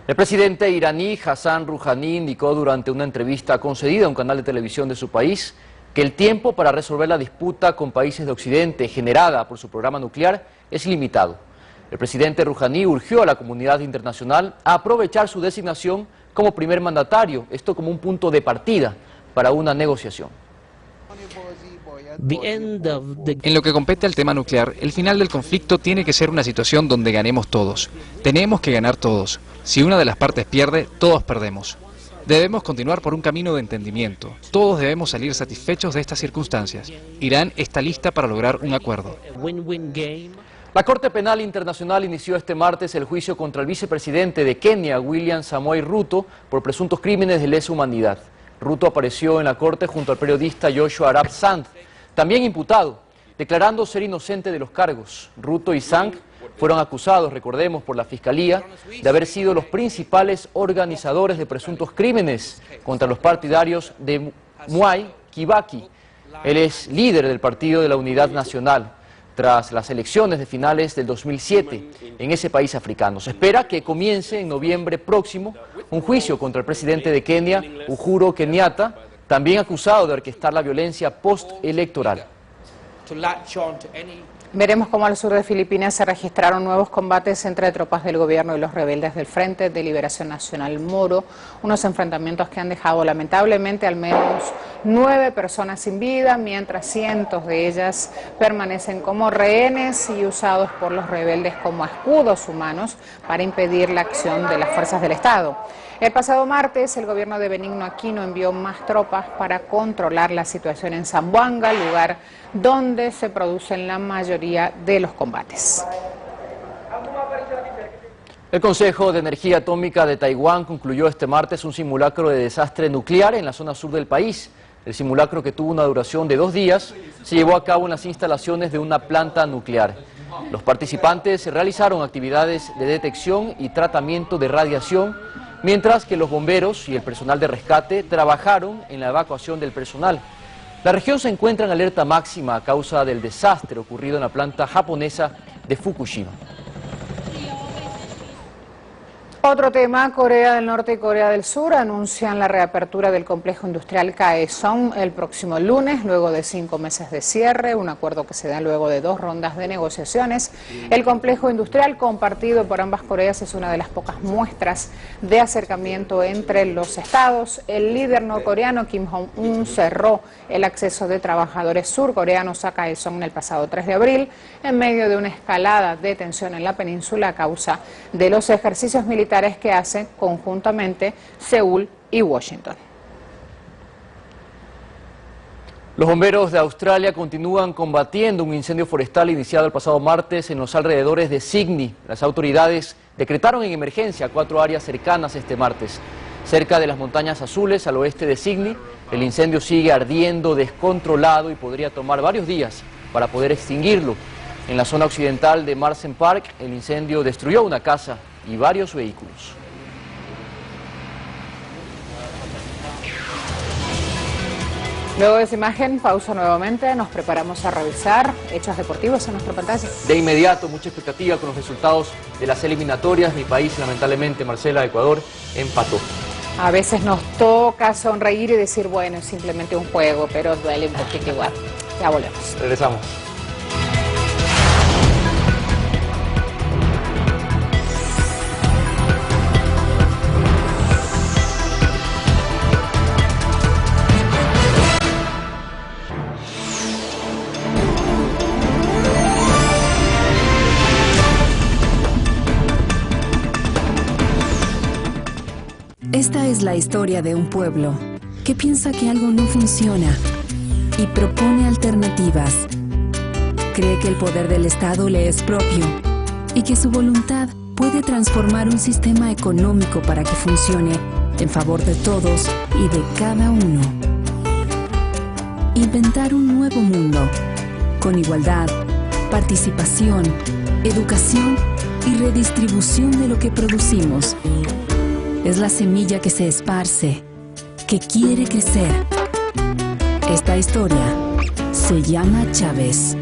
El presidente iraní Hassan Rouhani indicó durante una entrevista concedida a un canal de televisión de su país que el tiempo para resolver la disputa con países de Occidente generada por su programa nuclear es limitado. El presidente Rouhani urgió a la comunidad internacional a aprovechar su designación como primer mandatario, esto como un punto de partida para una negociación. En lo que compete al tema nuclear, el final del conflicto tiene que ser una situación donde ganemos todos. Tenemos que ganar todos. Si una de las partes pierde, todos perdemos. Debemos continuar por un camino de entendimiento. Todos debemos salir satisfechos de estas circunstancias. Irán está lista para lograr un acuerdo. La Corte Penal Internacional inició este martes el juicio contra el vicepresidente de Kenia, William Samoei Ruto, por presuntos crímenes de lesa humanidad. Ruto apareció en la corte junto al periodista Joshua Arap Sand, también imputado, declarando ser inocente de los cargos. Ruto y Sand fueron acusados, recordemos, por la Fiscalía de haber sido los principales organizadores de presuntos crímenes contra los partidarios de Mwai Kibaki. Él es líder del Partido de la Unidad Nacional. tras las elecciones de finales del 2007 en ese país africano. Se espera que comience en noviembre próximo un juicio contra el presidente de Kenia, Uhuru Kenyatta, también acusado de orquestar la violencia postelectoral. Veremos cómo al sur de Filipinas se registraron nuevos combates entre tropas del gobierno y los rebeldes del Frente de Liberación Nacional Moro, unos enfrentamientos que han dejado lamentablemente al menos 9 personas sin vida, mientras cientos de ellas permanecen como rehenes y usados por los rebeldes como escudos humanos para impedir la acción de las fuerzas del Estado. El pasado martes, el gobierno de Benigno Aquino envió más tropas para controlar la situación en Zamboanga, lugar donde se producen la mayoría de los combates. El Consejo de Energía Atómica de Taiwán concluyó este martes un simulacro de desastre nuclear en la zona sur del país. El simulacro, que tuvo una duración de 2 días, se llevó a cabo en las instalaciones de una planta nuclear. Los participantes realizaron actividades de detección y tratamiento de radiación, mientras que los bomberos y el personal de rescate trabajaron en la evacuación del personal. La región se encuentra en alerta máxima a causa del desastre ocurrido en la planta japonesa de Fukushima. Otro tema, Corea del Norte y Corea del Sur anuncian la reapertura del complejo industrial Kaesong el próximo lunes, luego de 5 meses de cierre, un acuerdo que se da luego de 2 rondas de negociaciones. El complejo industrial compartido por ambas Coreas es una de las pocas muestras de acercamiento entre los estados. El líder norcoreano Kim Jong-un cerró el acceso de trabajadores surcoreanos a Kaesong el pasado 3 de abril, en medio de una escalada de tensión en la península a causa de los ejercicios militares que hacen conjuntamente Seúl y Washington. Los bomberos de Australia continúan combatiendo un incendio forestal iniciado el pasado martes en los alrededores de Sydney. Las autoridades decretaron en emergencia 4 áreas cercanas este martes. Cerca de las Montañas Azules, al oeste de Sydney, el incendio sigue ardiendo descontrolado y podría tomar varios días para poder extinguirlo. En la zona occidental de Marsden Park, el incendio destruyó una casa y varios vehículos. Luego de esa imagen, pausa nuevamente, nos preparamos a revisar hechos deportivos en nuestra pantalla. De inmediato, mucha expectativa con los resultados de las eliminatorias. Mi país, lamentablemente, Marcela, Ecuador, empató. A veces nos toca sonreír y decir, bueno, es simplemente un juego, pero duele un poquito igual. Ya volvemos. Regresamos. Esta es la historia de un pueblo que piensa que algo no funciona y propone alternativas. Cree que el poder del Estado le es propio y que su voluntad puede transformar un sistema económico para que funcione en favor de todos y de cada uno. Inventar un nuevo mundo con igualdad, participación, educación y redistribución de lo que producimos. Es la semilla que se esparce, que quiere crecer. Esta historia se llama Chávez.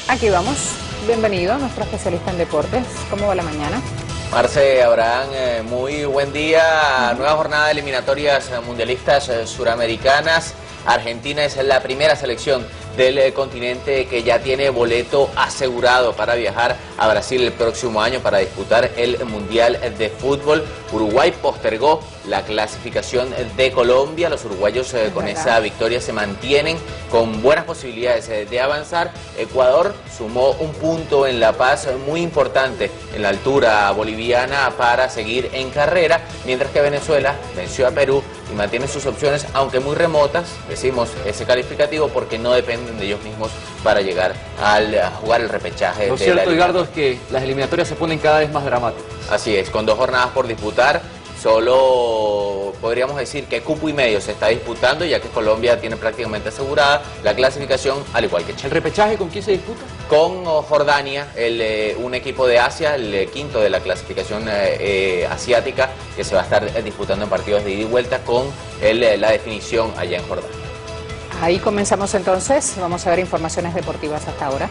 Aquí vamos. Bienvenido, nuestro especialista en deportes. ¿Cómo va la mañana? Marce, Abraham, muy buen día. Nueva jornada de eliminatorias mundialistas suramericanas. Argentina es la primera selección del continente que ya tiene boleto asegurado para viajar a Brasil el próximo año para disputar el Mundial de Fútbol. Uruguay postergó la clasificación de Colombia. Los uruguayos con esa victoria se mantienen con buenas posibilidades de avanzar. Ecuador sumó un punto en La Paz muy importante en la altura boliviana para seguir en carrera, mientras que Venezuela venció a Perú y mantienen sus opciones, aunque muy remotas, decimos ese calificativo, porque no dependen de ellos mismos para llegar a jugar el repechaje. Lo cierto, Edgardo, es que las eliminatorias se ponen cada vez más dramáticas. Así es, con 2 jornadas por disputar, solo podríamos decir que cupo y medio se está disputando, ya que Colombia tiene prácticamente asegurada la clasificación, al igual que Chile. ¿El repechaje con quién se disputa? Con Jordania, un equipo de Asia, el quinto de la clasificación asiática, que se va a estar disputando en partidos de ida y vuelta con la definición allá en Jordania. Ahí comenzamos entonces, vamos a ver informaciones deportivas hasta ahora.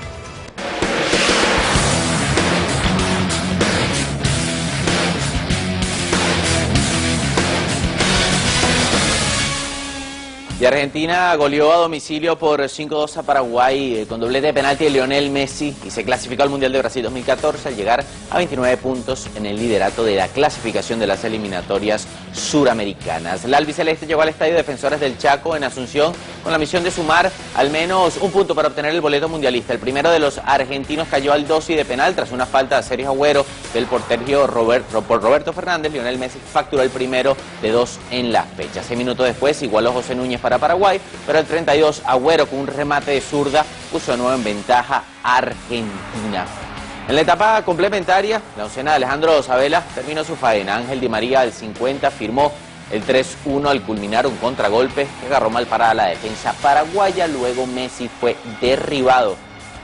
Y Argentina goleó a domicilio por 5-2 a Paraguay con doblete de penalti de Lionel Messi y se clasificó al Mundial de Brasil 2014 al llegar a 29 puntos en el liderato de la clasificación de las eliminatorias suramericanas. La albiceleste llegó al Estadio Defensores del Chaco en Asunción con la misión de sumar al menos un punto para obtener el boleto mundialista. El primero de los argentinos cayó al dosi de penal tras una falta de Sergio Agüero del portero Roberto Fernández. Lionel Messi facturó el primero de 2 en la fecha. 6 minutos después igualó José Núñez para Paraguay, pero el 32 Agüero con un remate de zurda puso de nuevo en ventaja a Argentina. En la etapa complementaria, la oncena de Alejandro Sabela terminó su faena. Ángel Di María al 50 firmó el 3-1 al culminar un contragolpe que agarró mal parada la defensa paraguaya. Luego Messi fue derribado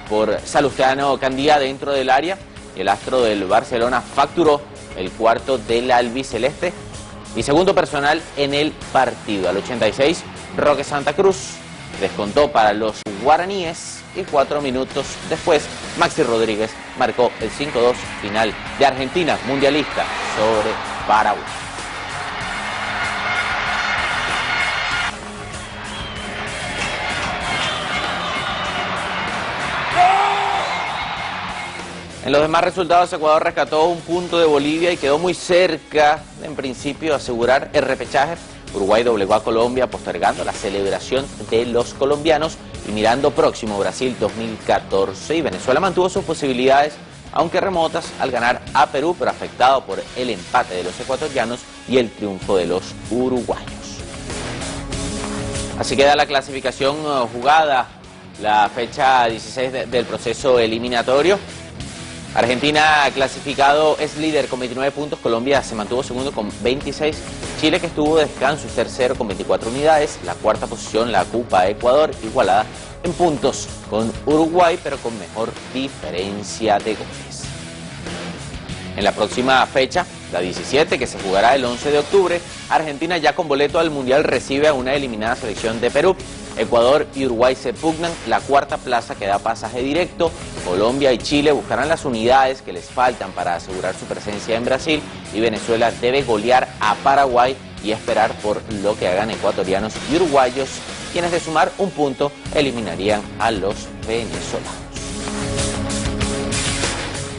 por Salustiano Candía dentro del área y el astro del Barcelona facturó el cuarto del albiceleste y segundo personal en el partido. Al 86, Roque Santa Cruz descontó para los guaraníes y 4 minutos después, Maxi Rodríguez marcó el 5-2 final de Argentina, mundialista, sobre Paraguay. En los demás resultados, Ecuador rescató un punto de Bolivia y quedó muy cerca, en principio, de asegurar el repechaje. Uruguay doblegó a Colombia, postergando la celebración de los colombianos y mirando próximo Brasil 2014. Y Venezuela mantuvo sus posibilidades, aunque remotas, al ganar a Perú, pero afectado por el empate de los ecuatorianos y el triunfo de los uruguayos. Así queda la clasificación jugada, la fecha 16 del proceso eliminatorio. Argentina clasificado es líder con 29 puntos, Colombia se mantuvo segundo con 26, Chile, que estuvo de descanso, es tercero con 24 unidades, la cuarta posición la ocupa Ecuador, igualada en puntos con Uruguay, pero con mejor diferencia de goles. En la próxima fecha, la 17, que se jugará el 11 de octubre, Argentina, ya con boleto al Mundial, recibe a una eliminada selección de Perú. Ecuador y Uruguay se pugnan la cuarta plaza que da pasaje directo. Colombia y Chile buscarán las unidades que les faltan para asegurar su presencia en Brasil, y Venezuela debe golear a Paraguay y esperar por lo que hagan ecuatorianos y uruguayos, quienes de sumar un punto eliminarían a los venezolanos.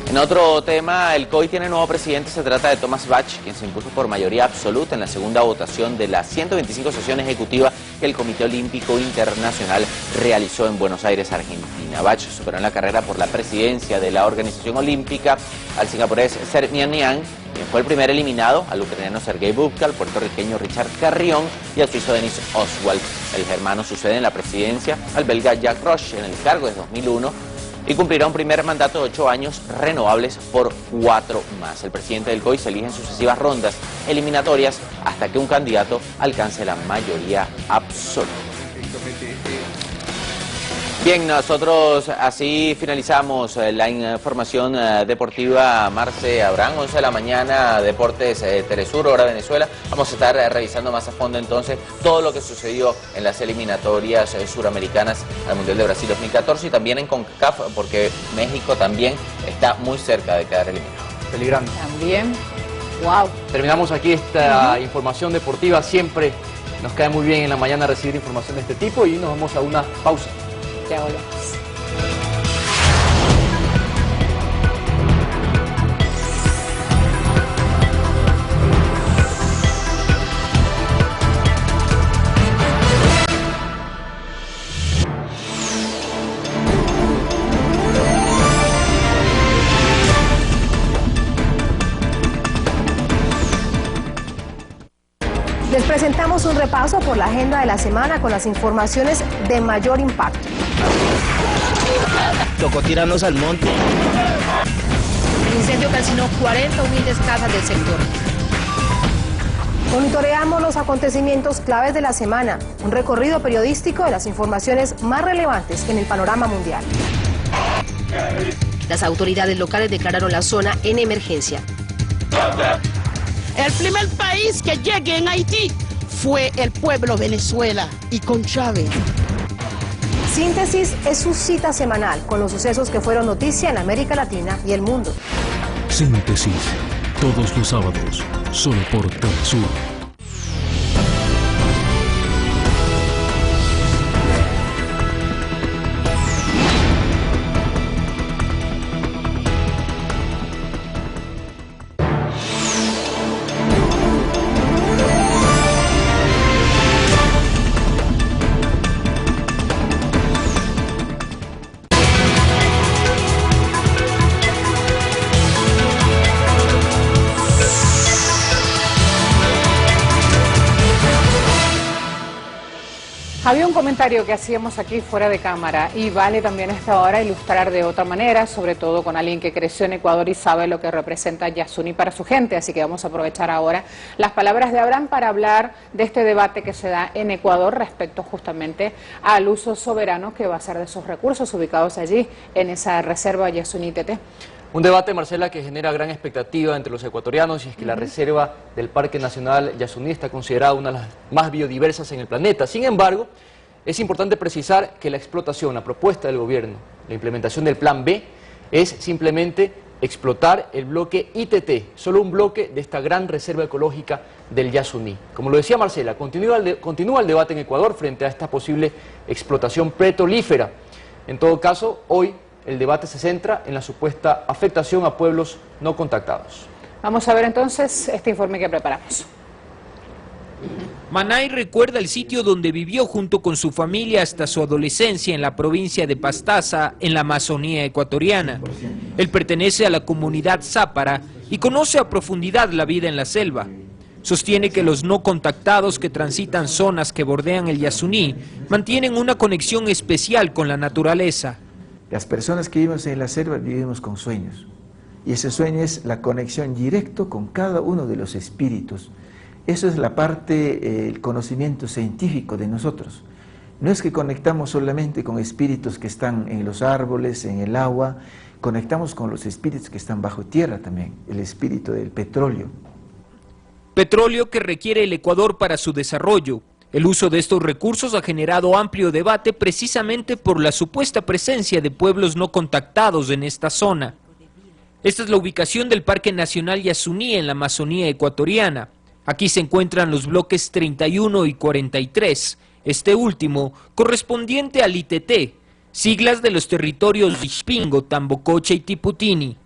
En otro tema, el COI tiene nuevo presidente. Se trata de Thomas Bach, quien se impuso por mayoría absoluta en la segunda votación de las 125 sesión ejecutiva que el Comité Olímpico Internacional realizó en Buenos Aires, Argentina. Bach superó en la carrera por la presidencia de la Organización Olímpica al singapurés Sermian Niang, quien fue el primer eliminado, al ucraniano Sergei Bubka, al puertorriqueño Richard Carrión y al suizo Denis Oswald. El germano sucede en la presidencia al belga Jacques Roche en el cargo desde 2001, y cumplirá un primer mandato de 8 años renovables por 4 más. El presidente del COI se elige en sucesivas rondas eliminatorias hasta que un candidato alcance la mayoría absoluta. Bien, nosotros así finalizamos la información deportiva. Marce Abraham, 11 de la mañana, Deportes Telesur, hora Venezuela. Vamos a estar revisando más a fondo entonces todo lo que sucedió en las eliminatorias suramericanas al Mundial de Brasil 2014 y también en CONCACAF, porque México también está muy cerca de quedar eliminado. Peligrando. También. Wow. Terminamos aquí esta información deportiva. Siempre nos cae muy bien en la mañana recibir información de este tipo y nos vamos a una pausa. Ya volvemos. Les presentamos un repaso por la agenda de la semana con las informaciones de mayor impacto. Tocó tirarnos al monte. El incendio calcinó 40 humildes casas del sector. Monitoreamos los acontecimientos claves de la semana, un recorrido periodístico de las informaciones más relevantes en el panorama mundial. Las autoridades locales declararon la zona en emergencia. El primer país que llegue en Haití fue el pueblo Venezuela y con Chávez. Síntesis es su cita semanal con los sucesos que fueron noticia en América Latina y el mundo. Síntesis, todos los sábados, solo por Telesur. Había un comentario que hacíamos aquí fuera de cámara y vale también a esta hora ilustrar de otra manera, sobre todo con alguien que creció en Ecuador y sabe lo que representa Yasuní para su gente, así que vamos a aprovechar ahora las palabras de Abraham para hablar de este debate que se da en Ecuador respecto justamente al uso soberano que va a hacer de esos recursos ubicados allí en esa reserva Yasuní-Teté. Un debate, Marcela, que genera gran expectativa entre los ecuatorianos, y es que la reserva del Parque Nacional Yasuní está considerada una de las más biodiversas en el planeta. Sin embargo, es importante precisar que la explotación, la propuesta del gobierno, la implementación del Plan B, es simplemente explotar el bloque ITT, solo un bloque de esta gran reserva ecológica del Yasuní. Como lo decía Marcela, continúa el debate en Ecuador frente a esta posible explotación petrolífera. En todo caso, hoy el debate se centra en la supuesta afectación a pueblos no contactados. Vamos a ver entonces este informe que preparamos. Manay recuerda el sitio donde vivió junto con su familia hasta su adolescencia en la provincia de Pastaza, en la Amazonía ecuatoriana. Él pertenece a la comunidad Zápara y conoce a profundidad la vida en la selva. Sostiene que los no contactados que transitan zonas que bordean el Yasuní mantienen una conexión especial con la naturaleza. Las personas que vivimos en la selva vivimos con sueños, y ese sueño es la conexión directa con cada uno de los espíritus. Eso es la parte, el conocimiento científico de nosotros. No es que conectamos solamente con espíritus que están en los árboles, en el agua, conectamos con los espíritus que están bajo tierra también, el espíritu del petróleo. Petróleo que requiere el Ecuador para su desarrollo. El uso de estos recursos ha generado amplio debate precisamente por la supuesta presencia de pueblos no contactados en esta zona. Esta es la ubicación del Parque Nacional Yasuní en la Amazonía ecuatoriana. Aquí se encuentran los bloques 31 y 43, este último correspondiente al ITT, siglas de los territorios de Ixpingo, Tambococha y Tiputini.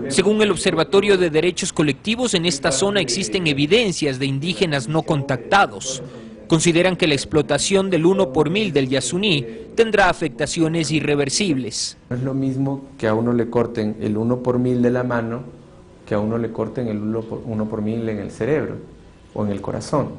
Según el Observatorio de Derechos Colectivos, en esta zona existen evidencias de indígenas no contactados. Consideran que la explotación del 1 por 1000 del Yasuní tendrá afectaciones irreversibles. No es lo mismo que a uno le corten el 1 por 1000 de la mano que a uno le corten el 1 por 1000 en el cerebro o en el corazón.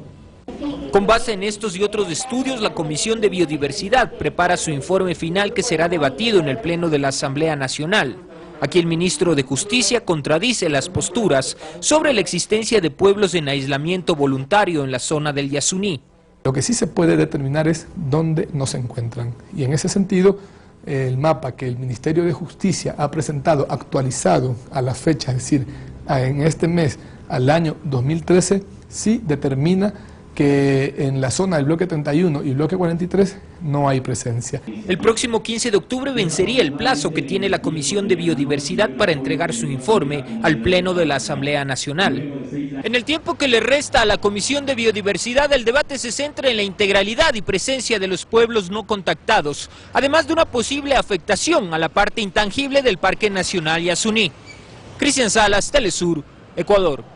Con base en estos y otros estudios, la Comisión de Biodiversidad prepara su informe final que será debatido en el Pleno de la Asamblea Nacional. Aquí el ministro de Justicia contradice las posturas sobre la existencia de pueblos en aislamiento voluntario en la zona del Yasuní. Lo que sí se puede determinar es dónde no se encuentran. Y en ese sentido, el mapa que el Ministerio de Justicia ha presentado actualizado a la fecha, es decir, en este mes, al año 2013, sí determina que en la zona del bloque 31 y bloque 43 no hay presencia. El próximo 15 de octubre vencería el plazo que tiene la Comisión de Biodiversidad para entregar su informe al Pleno de la Asamblea Nacional. En el tiempo que le resta a la Comisión de Biodiversidad, el debate se centra en la integralidad y presencia de los pueblos no contactados, además de una posible afectación a la parte intangible del Parque Nacional Yasuní. Cristian Salas, Telesur, Ecuador.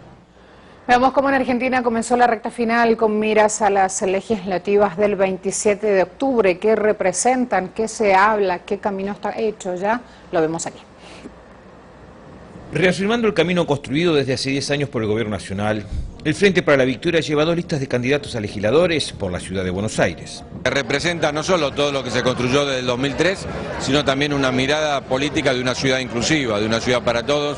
Veamos cómo en Argentina comenzó la recta final con miras a las legislativas del 27 de octubre. ¿Qué representan? ¿Qué se habla? ¿Qué camino está hecho? Ya lo vemos aquí. Reafirmando el camino construido desde hace 10 años por el Gobierno Nacional, El Frente para la Victoria lleva 2 listas de candidatos a legisladores por la ciudad de Buenos Aires. Representa no solo todo lo que se construyó desde el 2003, sino también una mirada política de una ciudad inclusiva, de una ciudad para todos,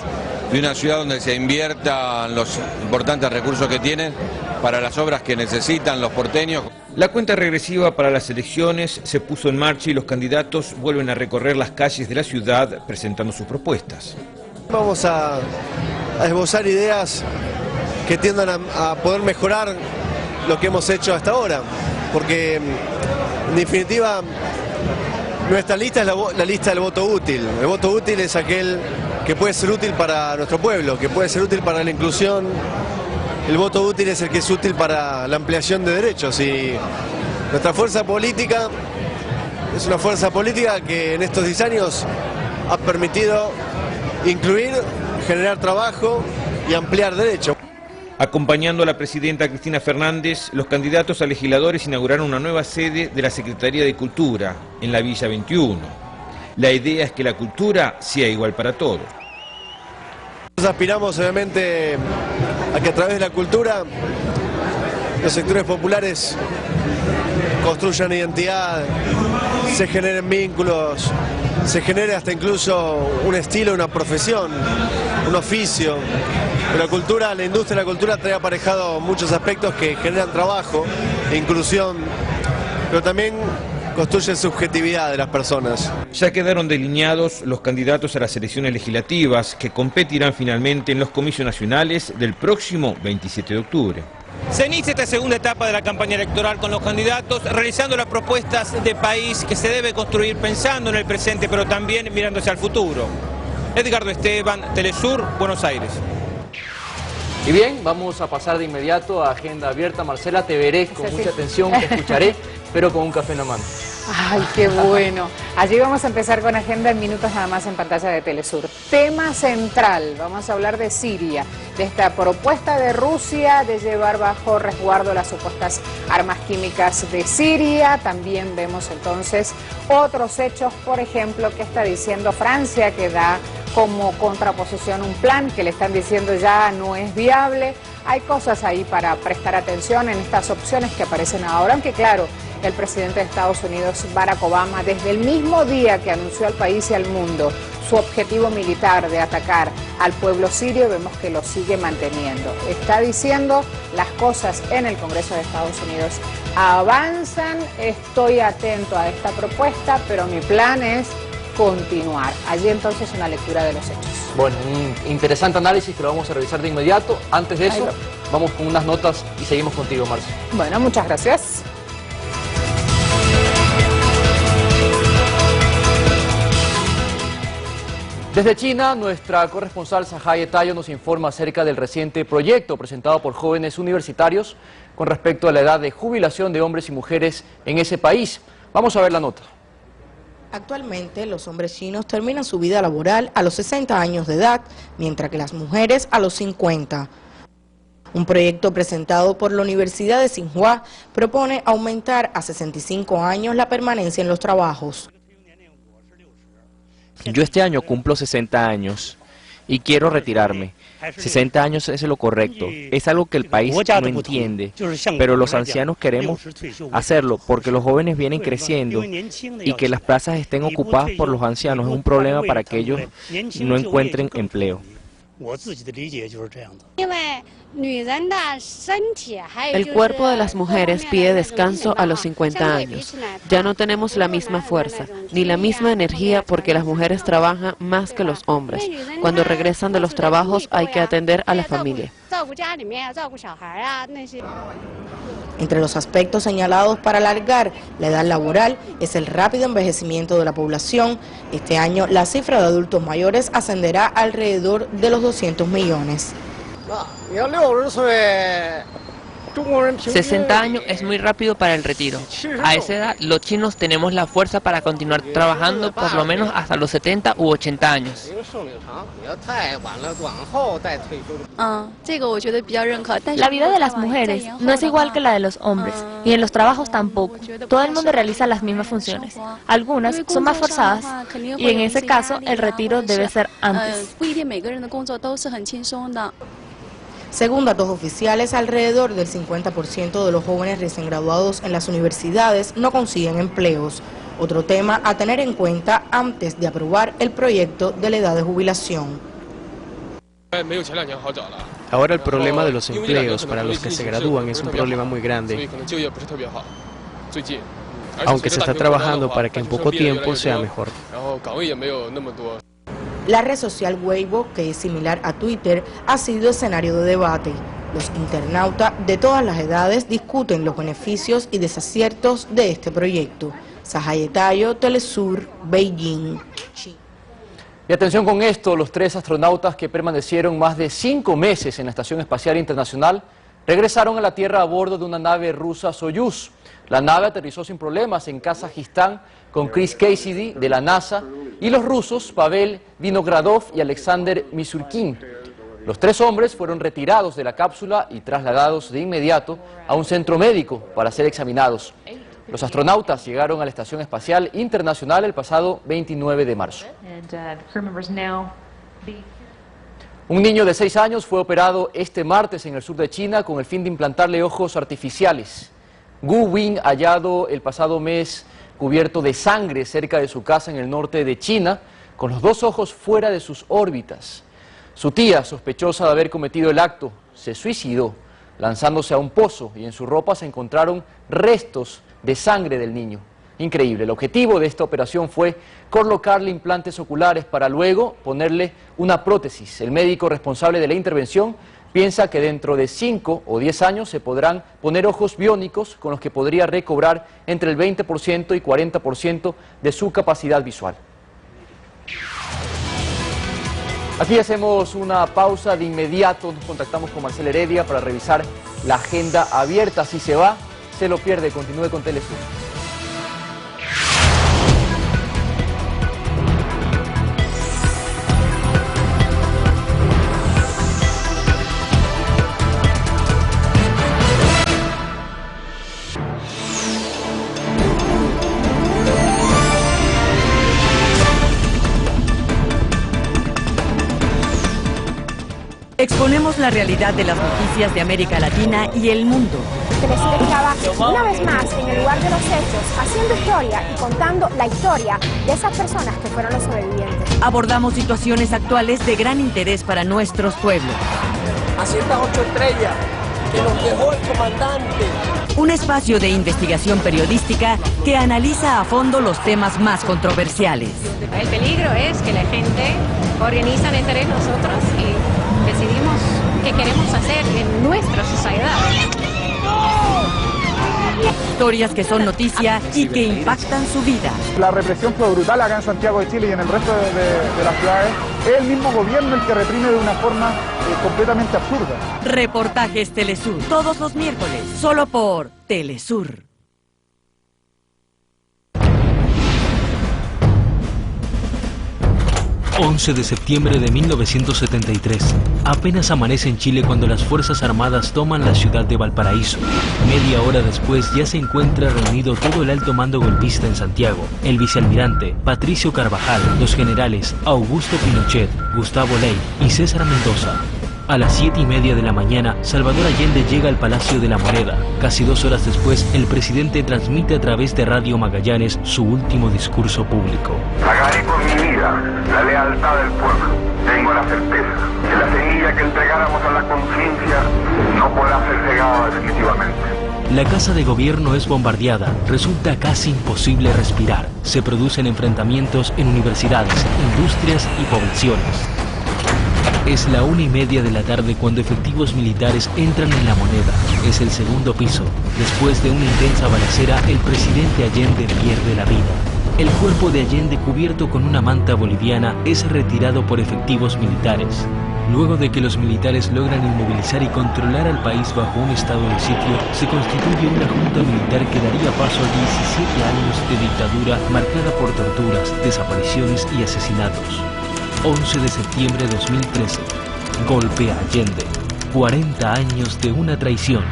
de una ciudad donde se inviertan los importantes recursos que tienen para las obras que necesitan los porteños. La cuenta regresiva para las elecciones se puso en marcha y los candidatos vuelven a recorrer las calles de la ciudad presentando sus propuestas. Vamos a esbozar ideas que tiendan a poder mejorar lo que hemos hecho hasta ahora, porque en definitiva nuestra lista es la lista del voto útil. El voto útil es aquel que puede ser útil para nuestro pueblo, que puede ser útil para la inclusión. El voto útil es el que es útil para la ampliación de derechos, y nuestra fuerza política es una fuerza política que en estos 10 años ha permitido incluir, generar trabajo y ampliar derechos. Acompañando a la presidenta Cristina Fernández, los candidatos a legisladores inauguraron una nueva sede de la Secretaría de Cultura en la Villa 21. La idea es que la cultura sea igual para todos. Nosotros aspiramos obviamente a que a través de la cultura los sectores populares construyan identidad, se generen vínculos, se genere hasta incluso un estilo, una profesión, un oficio. La cultura, la industria de la cultura trae aparejado muchos aspectos que generan trabajo, inclusión, pero también construye subjetividad de las personas. Ya quedaron delineados los candidatos a las elecciones legislativas que competirán finalmente en los comicios nacionales del próximo 27 de octubre. Se inicia esta segunda etapa de la campaña electoral con los candidatos realizando las propuestas de país que se debe construir pensando en el presente pero también mirándose al futuro. Edgardo Esteban, Telesur, Buenos Aires. Y bien, vamos a pasar de inmediato a Agenda Abierta. Marcela, te veré con mucha atención, te escucharé, pero con un café en la mano. Ay, qué bueno. Allí vamos a empezar con Agenda en minutos nada más en pantalla de Telesur. Tema central, vamos a hablar de Siria, de esta propuesta de Rusia de llevar bajo resguardo las supuestas armas químicas de Siria. También vemos entonces otros hechos, por ejemplo, que está diciendo Francia, que da como contraposición un plan que le están diciendo ya no es viable. Hay cosas ahí para prestar atención en estas opciones que aparecen ahora, aunque claro, el presidente de Estados Unidos, Barack Obama, desde el mismo día que anunció al país y al mundo su objetivo militar de atacar al pueblo sirio, vemos que lo sigue manteniendo. Está diciendo las cosas en el Congreso de Estados Unidos avanzan, estoy atento a esta propuesta, pero mi plan es continuar. Allí entonces una lectura de los hechos. Bueno, un interesante análisis que lo vamos a revisar de inmediato. Antes de eso, vamos con unas notas y seguimos contigo, Marcia. Bueno, muchas gracias. Desde China, nuestra corresponsal Sahaye Tayo nos informa acerca del reciente proyecto presentado por jóvenes universitarios con respecto a la edad de jubilación de hombres y mujeres en ese país. Vamos a ver la nota. Actualmente, los hombres chinos terminan su vida laboral a los 60 años de edad, mientras que las mujeres a los 50. Un proyecto presentado por la Universidad de Tsinghua propone aumentar a 65 años la permanencia en los trabajos. Yo este año cumplo 60 años y quiero retirarme. 60 años es lo correcto. Es algo que el país no entiende, pero los ancianos queremos hacerlo porque los jóvenes vienen creciendo y que las plazas estén ocupadas por los ancianos es un problema para que ellos no encuentren empleo. El cuerpo de las mujeres pide descanso a los 50 años. Ya no tenemos la misma fuerza, ni la misma energía porque las mujeres trabajan más que los hombres. Cuando regresan de los trabajos hay que atender a la familia. Entre los aspectos señalados para alargar la edad laboral es el rápido envejecimiento de la población. Este año la cifra de adultos mayores ascenderá alrededor de los 200 millones. 60 años es muy rápido para el retiro. A esa edad los chinos tenemos la fuerza para continuar trabajando por lo menos hasta los 70 u 80 años. La vida de las mujeres no es igual que la de los hombres, y en los trabajos tampoco. Todo el mundo realiza las mismas funciones. Algunas son más forzadas, y en ese caso el retiro debe ser antes. Según datos oficiales, alrededor del 50% de los jóvenes recién graduados en las universidades no consiguen empleos. Otro tema a tener en cuenta antes de aprobar el proyecto de la edad de jubilación. Ahora el problema de los empleos para los que se gradúan es un problema muy grande, aunque se está trabajando para que en poco tiempo sea mejor. La red social Weibo, que es similar a Twitter, ha sido escenario de debate. Los internautas de todas las edades discuten los beneficios y desaciertos de este proyecto. Sajayetayo, Telesur, Beijing. Y atención con esto, los 3 astronautas que permanecieron más de 5 meses en la Estación Espacial Internacional regresaron a la Tierra a bordo de una nave rusa Soyuz. La nave aterrizó sin problemas en Kazajistán con Chris Cassidy de la NASA y los rusos Pavel Vinogradov y Alexander Misurkin. Los 3 hombres fueron retirados de la cápsula y trasladados de inmediato a un centro médico para ser examinados. Los astronautas llegaron a la Estación Espacial Internacional el pasado 29 de marzo. Un niño de 6 años fue operado este martes en el sur de China con el fin de implantarle ojos artificiales. Gu Wing, hallado el pasado mes cubierto de sangre cerca de su casa en el norte de China, con los 2 ojos fuera de sus órbitas. Su tía, sospechosa de haber cometido el acto, se suicidó lanzándose a un pozo y en su ropa se encontraron restos de sangre del niño. Increíble. El objetivo de esta operación fue colocarle implantes oculares para luego ponerle una prótesis. El médico responsable de la intervención piensa que dentro de 5 o 10 años se podrán poner ojos biónicos con los que podría recobrar entre el 20% y 40% de su capacidad visual. Aquí hacemos una pausa de inmediato, nos contactamos con Marcela Heredia para revisar la agenda abierta. Si se va, se lo pierde. Continúe con Telesur. Exponemos la realidad de las noticias de América Latina y el mundo. Telesur estaba una vez más en el lugar de los hechos, haciendo historia y contando la historia de esas personas que fueron los sobrevivientes. Abordamos situaciones actuales de gran interés para nuestros pueblos. Así estas 8 estrellas que nos dejó el comandante. Un espacio de investigación periodística que analiza a fondo los temas más controversiales. El peligro es que la gente organiza entre nosotros y decidimos qué queremos hacer en nuestra sociedad. Historias que son noticia y que impactan su vida. La represión fue brutal acá en Santiago de Chile y en el resto de las ciudades. Es el mismo gobierno el que reprime de una forma completamente absurda. Reportajes Telesur, todos los miércoles, solo por Telesur. 11 de septiembre de 1973. Apenas amanece en Chile cuando las Fuerzas Armadas toman la ciudad de Valparaíso. Media hora después ya se encuentra reunido todo el alto mando golpista en Santiago. El vicealmirante Patricio Carvajal, los generales Augusto Pinochet, Gustavo Ley y César Mendoza. A las 7:30 de la mañana, Salvador Allende llega al Palacio de la Moneda. Casi 2 horas después, el presidente transmite a través de Radio Magallanes su último discurso público. Pagaré con mi vida la lealtad del pueblo. Tengo la certeza que la semilla que entregáramos a la conciencia no podrá ser cegada definitivamente. La Casa de Gobierno es bombardeada, resulta casi imposible respirar. Se producen enfrentamientos en universidades, industrias y poblaciones. Es la 1:30 de la tarde cuando efectivos militares entran en la Moneda. Es el segundo piso. Después de una intensa balacera, el presidente Allende pierde la vida. El cuerpo de Allende, cubierto con una manta boliviana, es retirado por efectivos militares. Luego de que los militares logran inmovilizar y controlar al país bajo un estado de sitio, se constituye una junta militar que daría paso a 17 años de dictadura marcada por torturas, desapariciones y asesinatos. 11 de septiembre de 2013. Golpe a Allende. 40 años de una traición.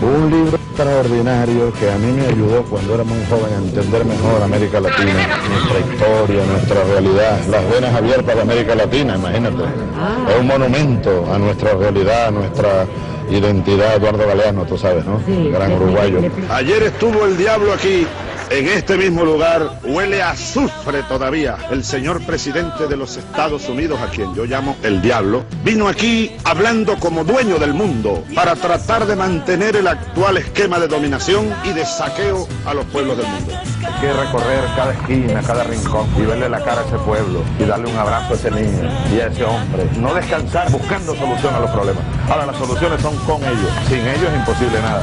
Un libro para extraordinario que a mí me ayudó cuando era muy joven a entender mejor América Latina, nuestra historia, nuestra realidad, las venas abiertas de América Latina, imagínate. Es un monumento a nuestra realidad, a nuestra identidad. Eduardo Galeano, tú sabes, ¿no? Sí, gran uruguayo. Ayer estuvo el diablo aquí, en este mismo lugar. Huele a azufre todavía. El señor presidente de los Estados Unidos, a quien yo llamo el diablo, vino aquí hablando como dueño del mundo para tratar de mantener el actual esquema de dominación y de saqueo a los pueblos del mundo. Hay que recorrer cada esquina, cada rincón y verle la cara a ese pueblo y darle un abrazo a ese niño y a ese hombre. No descansar buscando solución a los problemas. Ahora, las soluciones son con ellos. Sin ellos es imposible nada.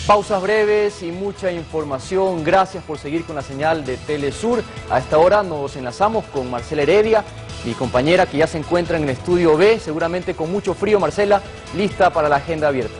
Pausas breves y mucha información. Gracias por seguir con la señal de Telesur. A esta hora nos enlazamos con Marcela Heredia, mi compañera que ya se encuentra en el estudio B, seguramente con mucho frío. Marcela, lista para la agenda abierta.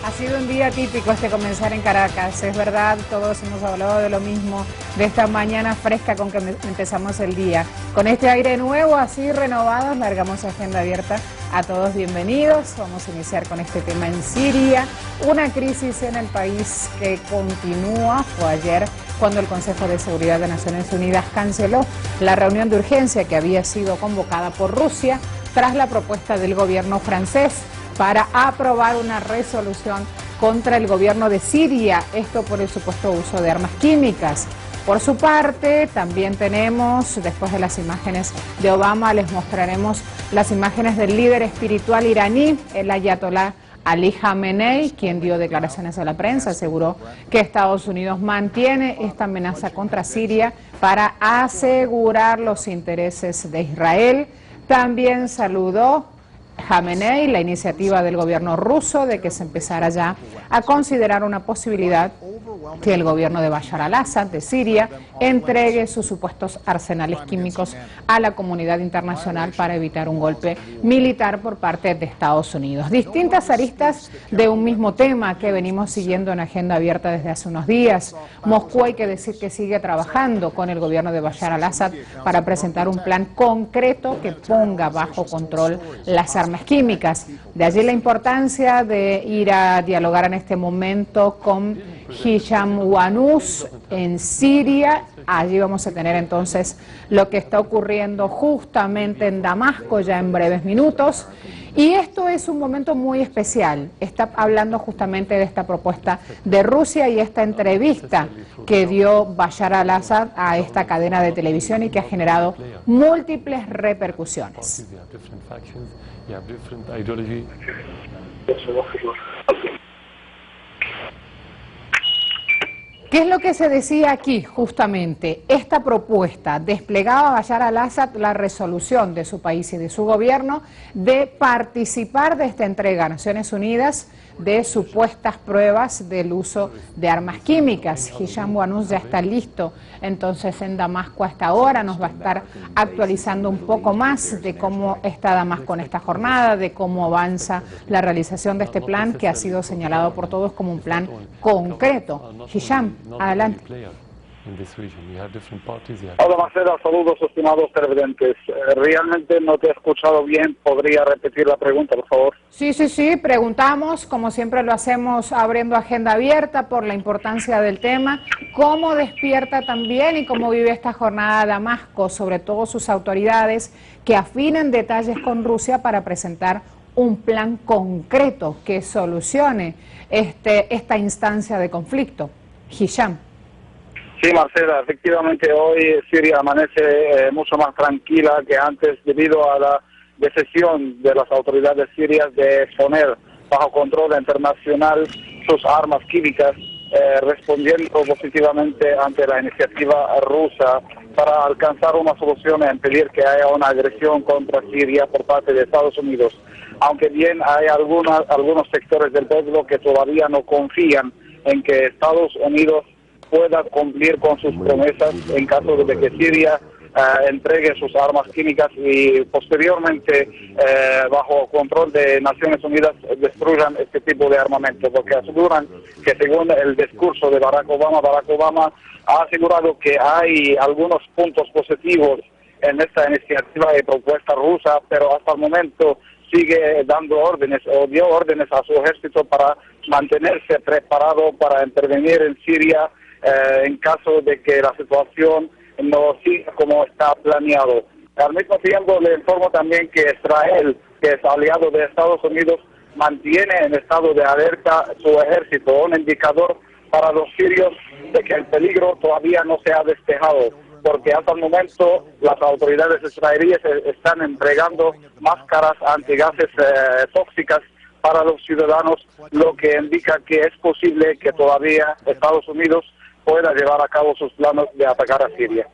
Ha sido un día típico este comenzar en Caracas, es verdad, todos hemos hablado de lo mismo, de esta mañana fresca con que empezamos el día. Con este aire nuevo, así renovados, largamos agenda abierta. A todos bienvenidos, vamos a iniciar con este tema en Siria, una crisis en el país que continúa. Fue ayer cuando el Consejo de Seguridad de Naciones Unidas canceló la reunión de urgencia que había sido convocada por Rusia tras la propuesta del gobierno francés para aprobar una resolución contra el gobierno de Siria, esto por el supuesto uso de armas químicas. Por su parte, también tenemos, después de las imágenes de Obama, les mostraremos las imágenes del líder espiritual iraní, el ayatolá Ali Khamenei, quien dio declaraciones a la prensa, aseguró que Estados Unidos mantiene esta amenaza contra Siria para asegurar los intereses de Israel. También saludó Khamenei la iniciativa del gobierno ruso de que se empezara ya a considerar una posibilidad que el gobierno de Bashar al-Assad de Siria entregue sus supuestos arsenales químicos a la comunidad internacional para evitar un golpe militar por parte de Estados Unidos. Distintas aristas de un mismo tema que venimos siguiendo en agenda abierta desde hace unos días. Moscú, hay que decir que sigue trabajando con el gobierno de Bashar al-Assad para presentar un plan concreto que ponga bajo control las armas químicas. De allí la importancia de ir a dialogar en este momento con Hisham Wanus en Siria. Allí vamos a tener entonces lo que está ocurriendo justamente en Damasco ya en breves minutos. Y esto es un momento muy especial. Está hablando justamente de esta propuesta de Rusia y esta entrevista que dio Bashar al-Assad a esta cadena de televisión y que ha generado múltiples repercusiones. ¿Qué es lo que se decía aquí justamente? Esta propuesta desplegaba a Bashar al-Assad la resolución de su país y de su gobierno de participar de esta entrega a Naciones Unidas de supuestas pruebas del uso de armas químicas. Hisham Wanus ya está listo entonces en Damasco hasta ahora, nos va a estar actualizando un poco más de cómo está Damasco en esta jornada, de cómo avanza la realización de este plan que ha sido señalado por todos como un plan concreto. Hisham, adelante. Hola Marcela, saludos estimados televidentes. Realmente no te he escuchado bien, ¿podría repetir la pregunta, por favor? Sí, preguntamos, como siempre lo hacemos abriendo agenda abierta por la importancia del tema, cómo despierta también y cómo vive esta jornada Damasco, sobre todo sus autoridades que afinen detalles con Rusia para presentar un plan concreto que solucione esta instancia de conflicto. Hisham. Sí, Marcela, efectivamente hoy Siria amanece mucho más tranquila que antes debido a la decisión de las autoridades sirias de poner bajo control internacional sus armas químicas. respondiendo positivamente ante la iniciativa rusa para alcanzar una solución e impedir que haya una agresión contra Siria por parte de Estados Unidos. Aunque bien hay algunos sectores del pueblo que todavía no confían en que Estados Unidos pueda cumplir con sus promesas en caso de que Siria entregue sus armas químicas y posteriormente bajo control de Naciones Unidas destruyan este tipo de armamento, porque aseguran que según el discurso de Barack Obama ha asegurado que hay algunos puntos positivos en esta iniciativa y propuesta rusa, pero hasta el momento sigue dando órdenes o dio órdenes a su ejército para mantenerse preparado para intervenir en Siria en caso de que la situación no siga como está planeado. Al mismo tiempo le informo también que Israel, que es aliado de Estados Unidos, mantiene en estado de alerta su ejército, un indicador para los sirios de que el peligro todavía no se ha despejado, porque hasta el momento las autoridades israelíes están entregando máscaras antigases tóxicas para los ciudadanos, lo que indica que es posible que todavía Estados Unidos pueda llevar a cabo sus planes de atacar a Siria.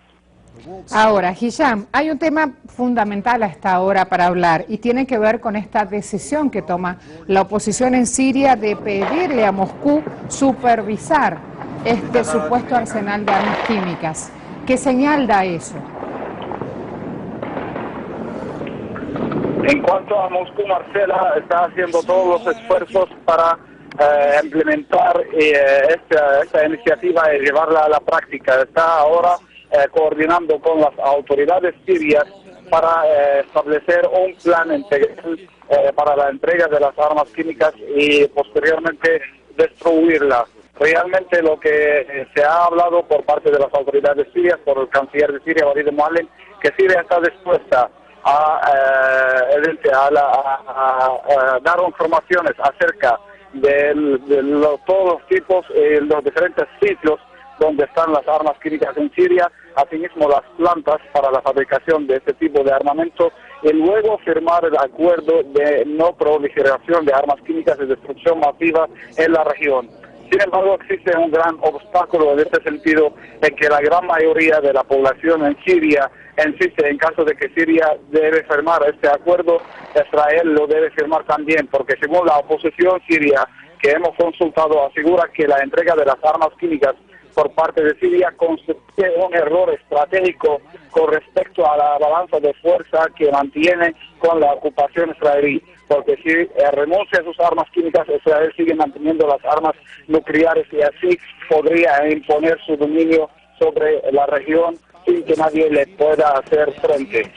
Ahora, Hisham, hay un tema fundamental a esta hora para hablar y tiene que ver con esta decisión que toma la oposición en Siria de pedirle a Moscú supervisar este supuesto arsenal de armas químicas. ¿Qué señal da eso? En cuanto a Moscú, Marcela está haciendo todos los esfuerzos para implementar esta iniciativa y llevarla a la práctica. Está ahora coordinando con las autoridades sirias para establecer un plan integral para la entrega de las armas químicas y posteriormente destruirlas. Realmente lo que se ha hablado por parte de las autoridades sirias, por el canciller de Siria, Walid al-Muallem, que Siria está dispuesta a dar informaciones acerca de todos los tipos, los diferentes sitios donde están las armas químicas en Siria, asimismo las plantas para la fabricación de este tipo de armamento, y luego firmar el acuerdo de no proliferación de armas químicas y destrucción masiva en la región. Sin embargo, existe un gran obstáculo en este sentido, en que la gran mayoría de la población en Siria insiste en caso de que Siria debe firmar este acuerdo, Israel lo debe firmar también, porque según la oposición siria que hemos consultado asegura que la entrega de las armas químicas por parte de Siria constituye un error estratégico con respecto a la balanza de fuerza que mantiene con la ocupación israelí, porque si renuncia a sus armas químicas, Israel sigue manteniendo las armas nucleares y así podría imponer su dominio sobre la región sin que nadie le pueda hacer frente.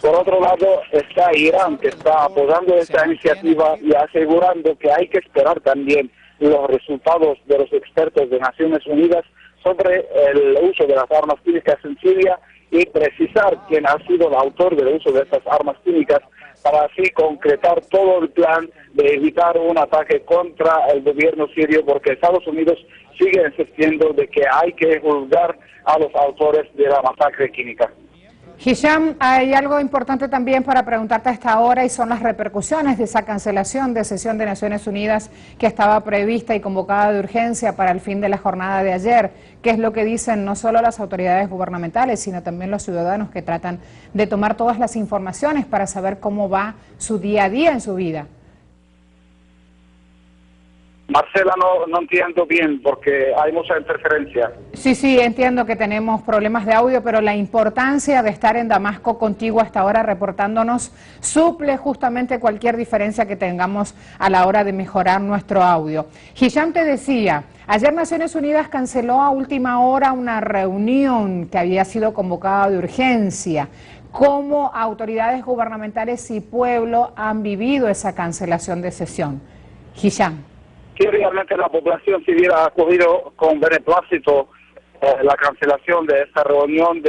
Por otro lado está Irán, que está apoyando esta iniciativa y asegurando que hay que esperar también los resultados de los expertos de Naciones Unidas sobre el uso de las armas químicas en Siria y precisar quién ha sido el autor del uso de estas armas químicas para así concretar todo el plan de evitar un ataque contra el gobierno sirio, porque Estados Unidos sigue insistiendo de que hay que juzgar a los autores de la masacre química. Hisham, hay algo importante también para preguntarte a esta hora y son las repercusiones de esa cancelación de sesión de Naciones Unidas que estaba prevista y convocada de urgencia para el fin de la jornada de ayer. ¿Qué es lo que dicen no solo las autoridades gubernamentales, sino también los ciudadanos que tratan de tomar todas las informaciones para saber cómo va su día a día en su vida? Marcela, no entiendo bien porque hay mucha interferencia. Sí, entiendo que tenemos problemas de audio, pero la importancia de estar en Damasco contigo hasta ahora reportándonos suple justamente cualquier diferencia que tengamos a la hora de mejorar nuestro audio. Hisham te decía, ayer Naciones Unidas canceló a última hora una reunión que había sido convocada de urgencia. ¿Cómo autoridades gubernamentales y pueblo han vivido esa cancelación de sesión? Hisham. Sí, realmente la población civil ha acogido con beneplácito la cancelación de esta reunión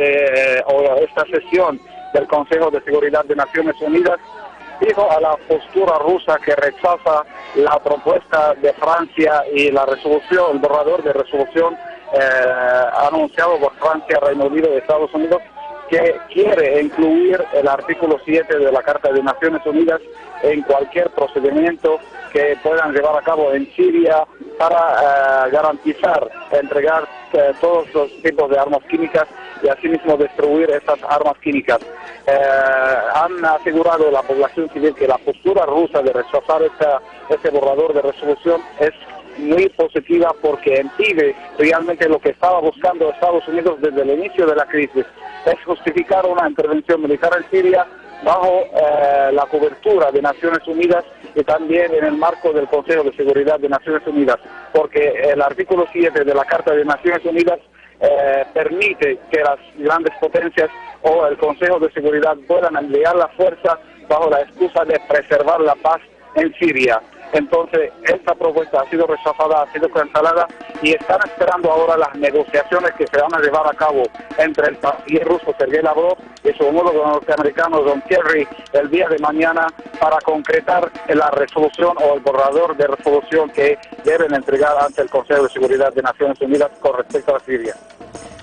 o esta sesión del Consejo de Seguridad de Naciones Unidas, debido a la postura rusa que rechaza la propuesta de Francia y la resolución, el borrador de resolución anunciado por Francia, Reino Unido y Estados Unidos, que quiere incluir el artículo 7 de la Carta de Naciones Unidas en cualquier procedimiento que puedan llevar a cabo en Siria para garantizar, entregar todos los tipos de armas químicas y asimismo destruir estas armas químicas. Han asegurado la población civil que la postura rusa de rechazar este borrador de resolución es muy positiva porque impide realmente lo que estaba buscando Estados Unidos desde el inicio de la crisis, es justificar una intervención militar en Siria bajo la cobertura de Naciones Unidas y también en el marco del Consejo de Seguridad de Naciones Unidas, porque el artículo 7 de la Carta de Naciones Unidas permite que las grandes potencias o el Consejo de Seguridad puedan emplear la fuerza bajo la excusa de preservar la paz en Siria. Entonces, esta propuesta ha sido rechazada, ha sido cancelada y están esperando ahora las negociaciones que se van a llevar a cabo entre el canciller ruso Sergei Lavrov y su homólogo norteamericano John Kerry el día de mañana para concretar la resolución o el borrador de resolución que deben entregar ante el Consejo de Seguridad de Naciones Unidas con respecto a Siria.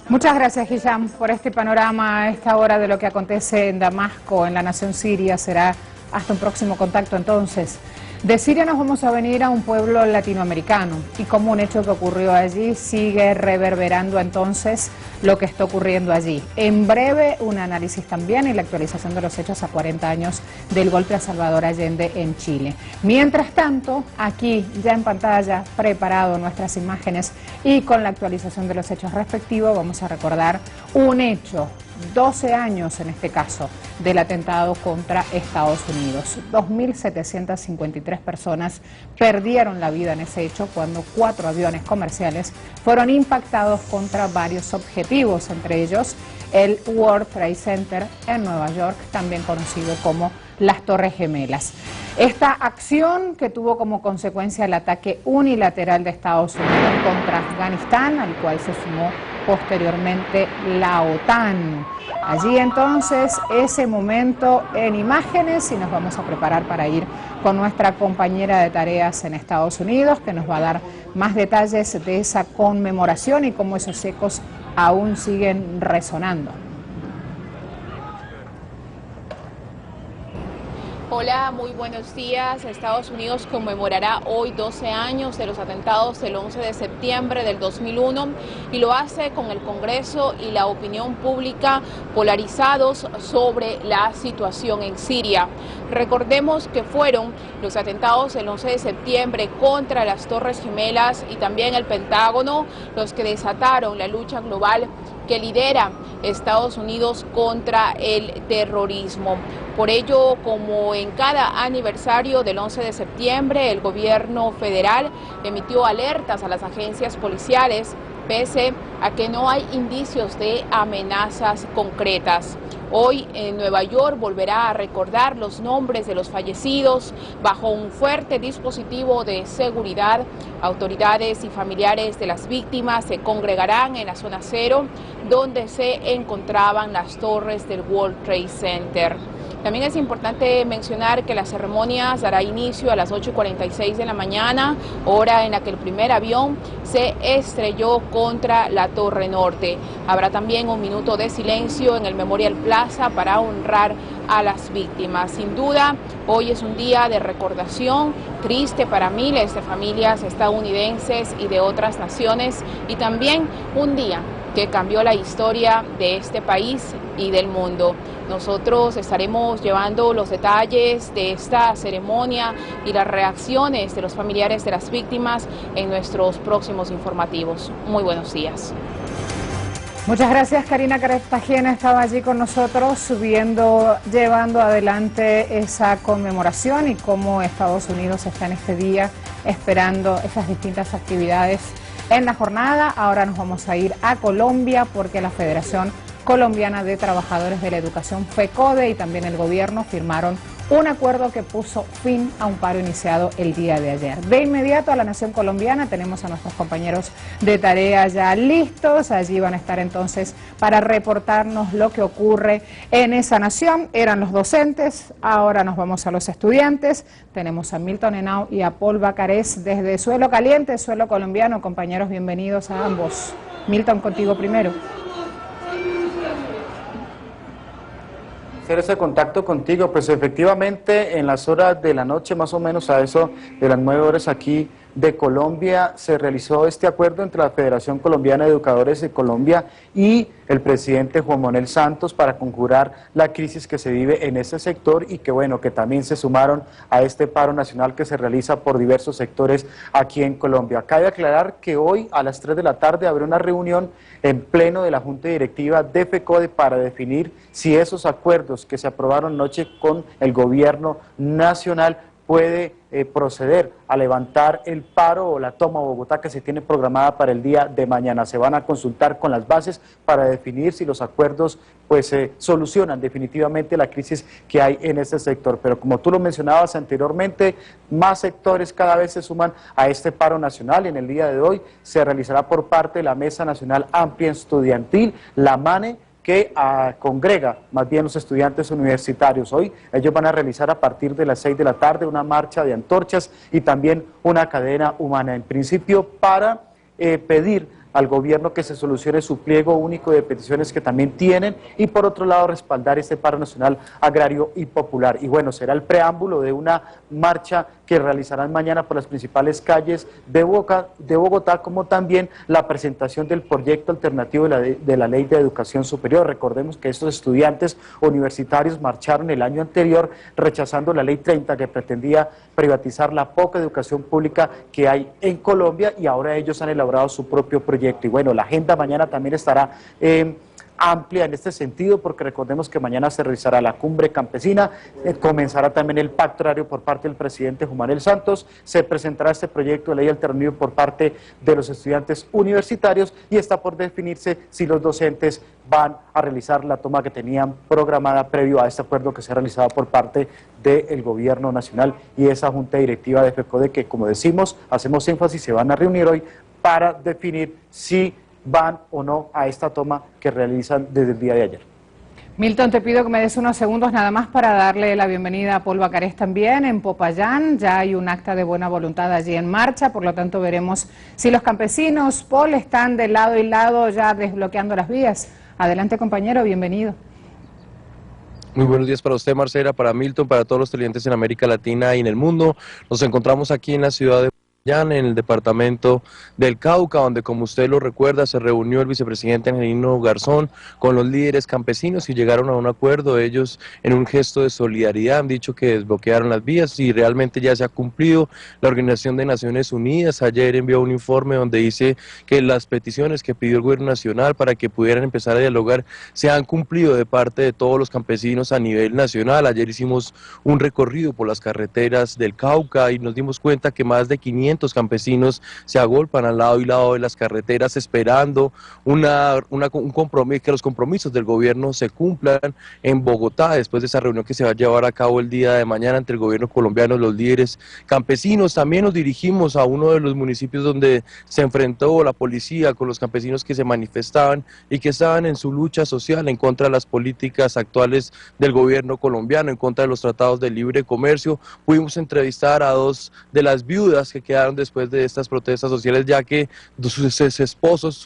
Muchas gracias, Hisham, por este panorama a esta hora de lo que acontece en Damasco, en la nación siria. Será hasta un próximo contacto entonces. De Siria nos vamos a venir a un pueblo latinoamericano y como un hecho que ocurrió allí sigue reverberando entonces lo que está ocurriendo allí. En breve un análisis también y la actualización de los hechos a 40 años del golpe a Salvador Allende en Chile. Mientras tanto, aquí ya en pantalla preparado nuestras imágenes y con la actualización de los hechos respectivos vamos a recordar un hecho. 12 años en este caso del atentado contra Estados Unidos. 2.753 personas perdieron la vida en ese hecho cuando 4 aviones comerciales fueron impactados contra varios objetivos, entre ellos el World Trade Center en Nueva York, también conocido como las Torres Gemelas. Esta acción que tuvo como consecuencia el ataque unilateral de Estados Unidos contra Afganistán, al cual se sumó posteriormente la OTAN. Allí entonces ese momento en imágenes y nos vamos a preparar para ir con nuestra compañera de tareas en Estados Unidos que nos va a dar más detalles de esa conmemoración y cómo esos ecos aún siguen resonando. Hola, muy buenos días. Estados Unidos conmemorará hoy 12 años de los atentados del 11 de septiembre del 2001 y lo hace con el Congreso y la opinión pública polarizados sobre la situación en Siria. Recordemos que fueron los atentados del 11 de septiembre contra las Torres Gemelas y también el Pentágono los que desataron la lucha global que lidera Estados Unidos contra el terrorismo. Por ello, como en cada aniversario del 11 de septiembre, el gobierno federal emitió alertas a las agencias policiales, pese a que no hay indicios de amenazas concretas. Hoy en Nueva York volverá a recordar los nombres de los fallecidos bajo un fuerte dispositivo de seguridad. Autoridades y familiares de las víctimas se congregarán en la zona cero, donde se encontraban las torres del World Trade Center. También es importante mencionar que la ceremonia dará inicio a las 8:46 de la mañana, hora en la que el primer avión se estrelló contra la Torre Norte. Habrá también un minuto de silencio en el Memorial Plaza para honrar a las víctimas. Sin duda, hoy es un día de recordación triste para miles de familias estadounidenses y de otras naciones y también un día que cambió la historia de este país y del mundo. Nosotros estaremos llevando los detalles de esta ceremonia y las reacciones de los familiares de las víctimas en nuestros próximos informativos. Muy buenos días. Muchas gracias, Karina Cartagena estaba allí con nosotros llevando adelante esa conmemoración y cómo Estados Unidos está en este día esperando esas distintas actividades en la jornada. Ahora nos vamos a ir a Colombia porque la Federación Colombiana de Trabajadores de la Educación, FECODE, y también el gobierno firmaron un acuerdo que puso fin a un paro iniciado el día de ayer. De inmediato a la nación colombiana tenemos a nuestros compañeros de tarea ya listos. Allí van a estar entonces para reportarnos lo que ocurre en esa nación. Eran los docentes, ahora nos vamos a los estudiantes. Tenemos a Milton Henao y a Paul Bacarés desde Suelo Caliente, Suelo Colombiano. Compañeros, bienvenidos a ambos. Milton, contigo primero. hacer ese contacto contigo. Pues efectivamente en las horas de la noche, más o menos a eso de las 9 horas aquí de Colombia, se realizó este acuerdo entre la Federación Colombiana de Educadores de Colombia y el presidente Juan Manuel Santos para conjurar la crisis que se vive en ese sector y que bueno, que también se sumaron a este paro nacional que se realiza por diversos sectores aquí en Colombia. Cabe aclarar que hoy a las 3 de la tarde habrá una reunión en pleno de la Junta Directiva de FECODE para definir si esos acuerdos que se aprobaron anoche con el gobierno nacional puede proceder a levantar el paro o la toma a Bogotá que se tiene programada para el día de mañana. Se van a consultar con las bases para definir si los acuerdos pues solucionan definitivamente la crisis que hay en este sector. Pero como tú lo mencionabas anteriormente, más sectores cada vez se suman a este paro nacional. En el día de hoy se realizará por parte de la Mesa Nacional Amplia Estudiantil, la MANE, que congrega más bien los estudiantes universitarios. Hoy ellos van a realizar a partir de las 6 de la tarde una marcha de antorchas y también una cadena humana, en principio para pedir al gobierno que se solucione su pliego único de peticiones que también tienen y por otro lado respaldar este paro nacional agrario y popular. Y bueno, será el preámbulo de una marcha que realizarán mañana por las principales calles de Bogotá, como también la presentación del proyecto alternativo de la Ley de Educación Superior. Recordemos que estos estudiantes universitarios marcharon el año anterior rechazando la Ley 30 que pretendía privatizar la poca educación pública que hay en Colombia y ahora ellos han elaborado su propio proyecto. Y bueno, la agenda mañana también estará amplia en este sentido, porque recordemos que mañana se realizará la cumbre campesina, comenzará también el pacto horario por parte del presidente Juan Manuel Santos, se presentará este proyecto de ley alternativo por parte de los estudiantes universitarios y está por definirse si los docentes van a realizar la toma que tenían programada previo a este acuerdo que se ha realizado por parte del gobierno nacional y esa junta directiva de FECODE que, como decimos, hacemos énfasis, se van a reunir hoy para definir si van o no a esta toma que realizan desde el día de ayer. Milton, te pido que me des unos segundos nada más para darle la bienvenida a Paul Bacarés también en Popayán. Ya hay un acta de buena voluntad allí en marcha, por lo tanto veremos si los campesinos, Paul, están de lado y lado ya desbloqueando las vías. Adelante, compañero, bienvenido. Muy buenos días para usted, Marcela, para Milton, para todos los televidentes en América Latina y en el mundo. Nos encontramos aquí en la ciudad de en el departamento del Cauca, donde, como usted lo recuerda, se reunió el vicepresidente Angelino Garzón con los líderes campesinos y llegaron a un acuerdo. Ellos, en un gesto de solidaridad, han dicho que desbloquearon las vías y realmente ya se ha cumplido. La Organización de Naciones Unidas ayer envió un informe donde dice que las peticiones que pidió el gobierno nacional para que pudieran empezar a dialogar se han cumplido de parte de todos los campesinos a nivel nacional. Ayer hicimos un recorrido por las carreteras del Cauca y nos dimos cuenta que más de 500 campesinos se agolpan al lado y lado de las carreteras esperando un compromiso, que los compromisos del gobierno se cumplan en Bogotá después de esa reunión que se va a llevar a cabo el día de mañana entre el gobierno colombiano y los líderes campesinos. También nos dirigimos a uno de los municipios donde se enfrentó la policía con los campesinos que se manifestaban y que estaban en su lucha social en contra de las políticas actuales del gobierno colombiano, en contra de los tratados de libre comercio. Pudimos entrevistar a dos de las viudas que quedaron después de estas protestas sociales, ya que sus esposos,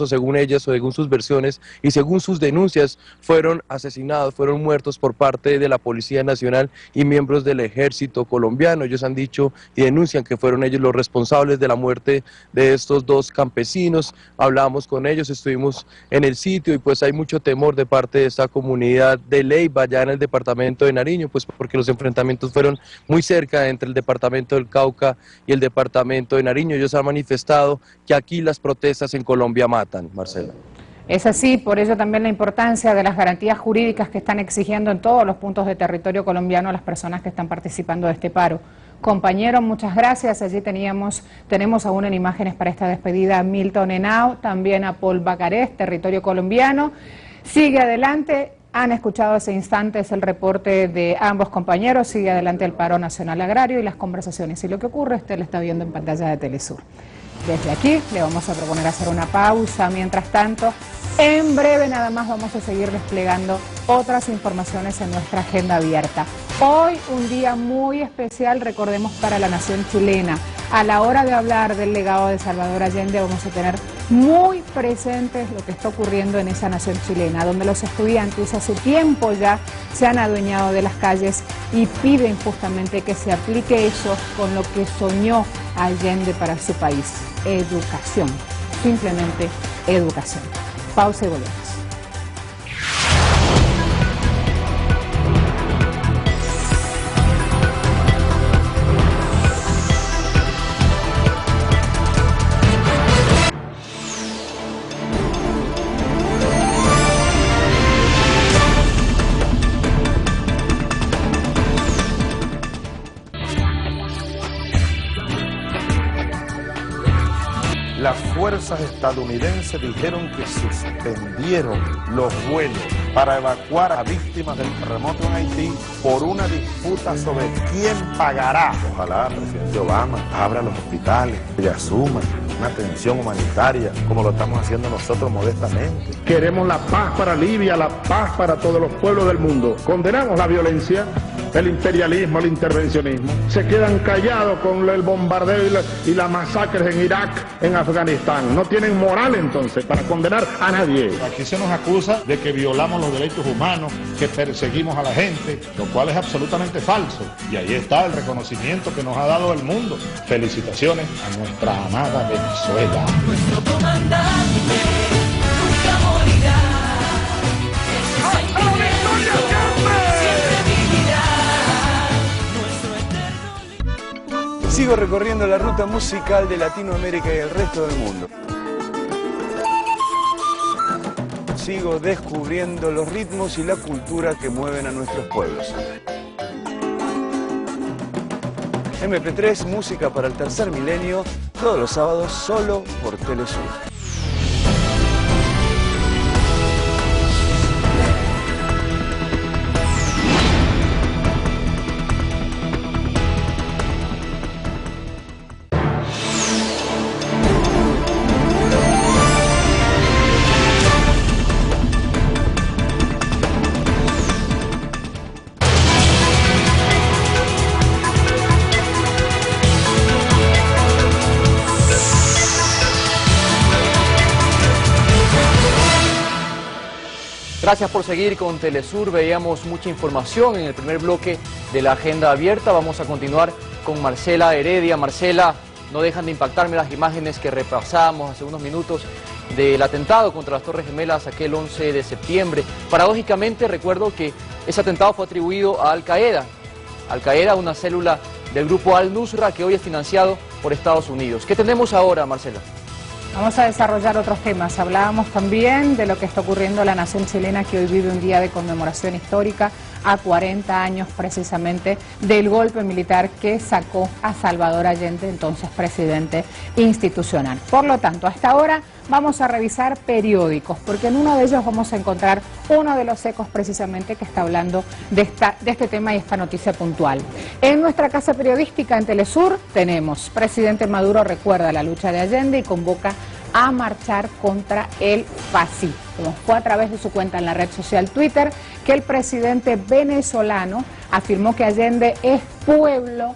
según ellas o según sus versiones y según sus denuncias, fueron asesinados, fueron muertos por parte de la Policía Nacional y miembros del ejército colombiano. Ellos han dicho y denuncian que fueron ellos los responsables de la muerte de estos dos campesinos. Hablamos con ellos, estuvimos en el sitio y pues hay mucho temor de parte de esta comunidad de Leyva, allá en el departamento de Nariño, pues porque los enfrentamientos fueron muy cerca entre el departamento del Cauca y el departamento de Nariño. Ellos han manifestado que aquí las protestas en Colombia matan, Marcela. Es así, por ello también la importancia de las garantías jurídicas que están exigiendo en todos los puntos de territorio colombiano a las personas que están participando de este paro. Compañero, muchas gracias. Allí tenemos aún en imágenes para esta despedida a Milton Henao, también a Paul Bacarés, territorio colombiano. Sigue adelante. Han escuchado hace instantes el reporte de ambos compañeros, sigue adelante el paro nacional agrario y las conversaciones. Y lo que ocurre, usted lo está viendo en pantalla de Telesur. Desde aquí le vamos a proponer hacer una pausa. Mientras tanto, en breve nada más vamos a seguir desplegando otras informaciones en nuestra agenda abierta. Hoy un día muy especial, recordemos, para la nación chilena. A la hora de hablar del legado de Salvador Allende vamos a tener muy presentes lo que está ocurriendo en esa nación chilena, donde los estudiantes hace tiempo ya se han adueñado de las calles y piden justamente que se aplique eso con lo que soñó Allende para su país: educación, simplemente educación. Pausa y volvemos. Las fuerzas estadounidenses dijeron que suspendieron los vuelos para evacuar a víctimas del terremoto en Haití por una disputa sobre quién pagará. Ojalá el presidente Obama abra los hospitales y asuma una atención humanitaria como lo estamos haciendo nosotros modestamente. Queremos la paz para Libia, la paz para todos los pueblos del mundo. Condenamos la violencia, el imperialismo, el intervencionismo. Se quedan callados con el bombardeo y las masacres en Irak, en Afganistán. No tienen moral entonces para condenar a nadie. Aquí se nos acusa de que violamos los derechos humanos, que perseguimos a la gente, lo cual es absolutamente falso. Y ahí está el reconocimiento que nos ha dado el mundo. Felicitaciones a nuestra amada Venezuela. Nuestro comandante nunca morirá. Sigo recorriendo la ruta musical de Latinoamérica y el resto del mundo. Sigo descubriendo los ritmos y la cultura que mueven a nuestros pueblos. MP3, música para el tercer milenio, todos los sábados solo por Telesur. Gracias por seguir con Telesur. Veíamos mucha información en el primer bloque de la agenda abierta. Vamos a continuar con Marcela Heredia. Marcela, no dejan de impactarme las imágenes que repasamos hace unos minutos del atentado contra las Torres Gemelas aquel 11 de septiembre. Paradójicamente, recuerdo que ese atentado fue atribuido a Al-Qaeda. Al-Qaeda, una célula del grupo Al-Nusra que hoy es financiado por Estados Unidos. ¿Qué tenemos ahora, Marcela? Vamos a desarrollar otros temas. Hablábamos también de lo que está ocurriendo en la nación chilena, que hoy vive un día de conmemoración histórica a 40 años precisamente del golpe militar que sacó a Salvador Allende, entonces presidente institucional. Por lo tanto, hasta ahora vamos a revisar periódicos, porque en uno de ellos vamos a encontrar uno de los ecos precisamente que está hablando de este tema y esta noticia puntual. En nuestra casa periodística en Telesur tenemos: presidente Maduro recuerda la lucha de Allende y convoca a marchar contra el fascismo. Fue a través de su cuenta en la red social Twitter que el presidente venezolano afirmó que Allende es pueblo.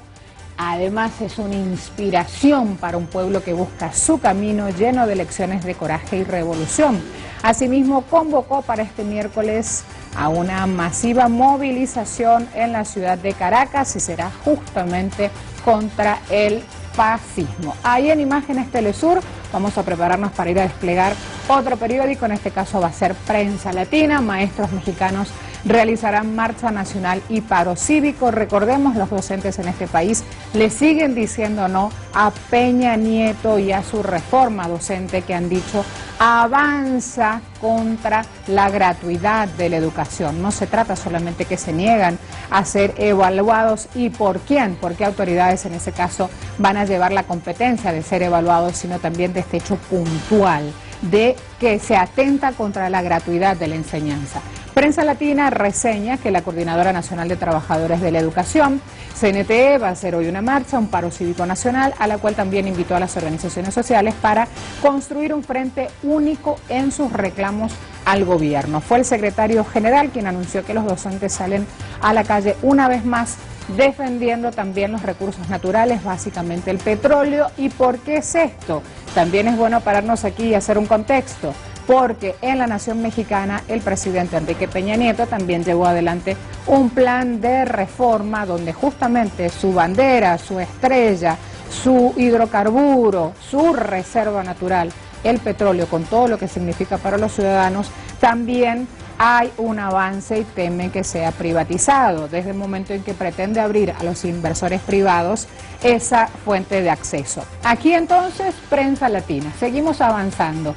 Además, es una inspiración para un pueblo que busca su camino lleno de lecciones de coraje y revolución. Asimismo, convocó para este miércoles a una masiva movilización en la ciudad de Caracas y será justamente contra el fascismo. Ahí en Imágenes Telesur vamos a prepararnos para ir a desplegar otro periódico, en este caso va a ser Prensa Latina. Maestros mexicanos realizarán marcha nacional y paro cívico. Recordemos, los docentes en este país le siguen diciendo no a Peña Nieto y a su reforma docente que han dicho avanza contra la gratuidad de la educación. No se trata solamente que se niegan a ser evaluados y por quién, por qué autoridades en ese caso van a llevar la competencia de ser evaluados, sino también de este hecho puntual de que se atenta contra la gratuidad de la enseñanza. Prensa Latina reseña que la Coordinadora Nacional de Trabajadores de la Educación, CNTE, va a hacer hoy una marcha, un paro cívico nacional, a la cual también invitó a las organizaciones sociales para construir un frente único en sus reclamos al gobierno. Fue el secretario general quien anunció que los docentes salen a la calle una vez más defendiendo también los recursos naturales, básicamente el petróleo. ¿Y por qué es esto? También es bueno pararnos aquí y hacer un contexto, porque en la nación mexicana el presidente Enrique Peña Nieto también llevó adelante un plan de reforma donde justamente su bandera, su estrella, su hidrocarburo, su reserva natural, el petróleo, con todo lo que significa para los ciudadanos, también hay un avance y temen que sea privatizado, desde el momento en que pretende abrir a los inversores privados esa fuente de acceso. Aquí entonces, prensa latina, seguimos avanzando.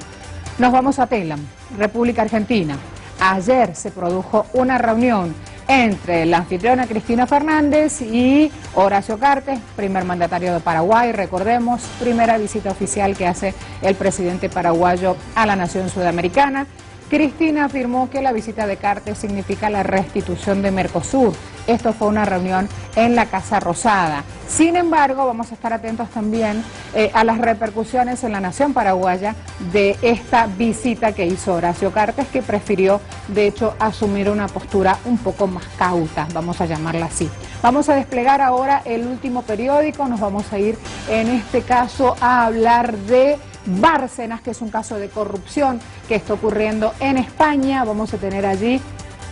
Nos vamos a Telam, República Argentina. Ayer se produjo una reunión entre la anfitriona Cristina Fernández y Horacio Cartes, primer mandatario de Paraguay. Recordemos, primera visita oficial que hace el presidente paraguayo a la nación sudamericana. Cristina afirmó que la visita de Cartes significa la restitución de Mercosur. Esto fue una reunión en la Casa Rosada. Sin embargo, vamos a estar atentos también a las repercusiones en la nación paraguaya de esta visita que hizo Horacio Cartes, que prefirió, de hecho, asumir una postura un poco más cauta, vamos a llamarla así. Vamos a desplegar ahora el último periódico, nos vamos a ir en este caso a hablar de Bárcenas, que es un caso de corrupción que está ocurriendo en España. Vamos a tener allí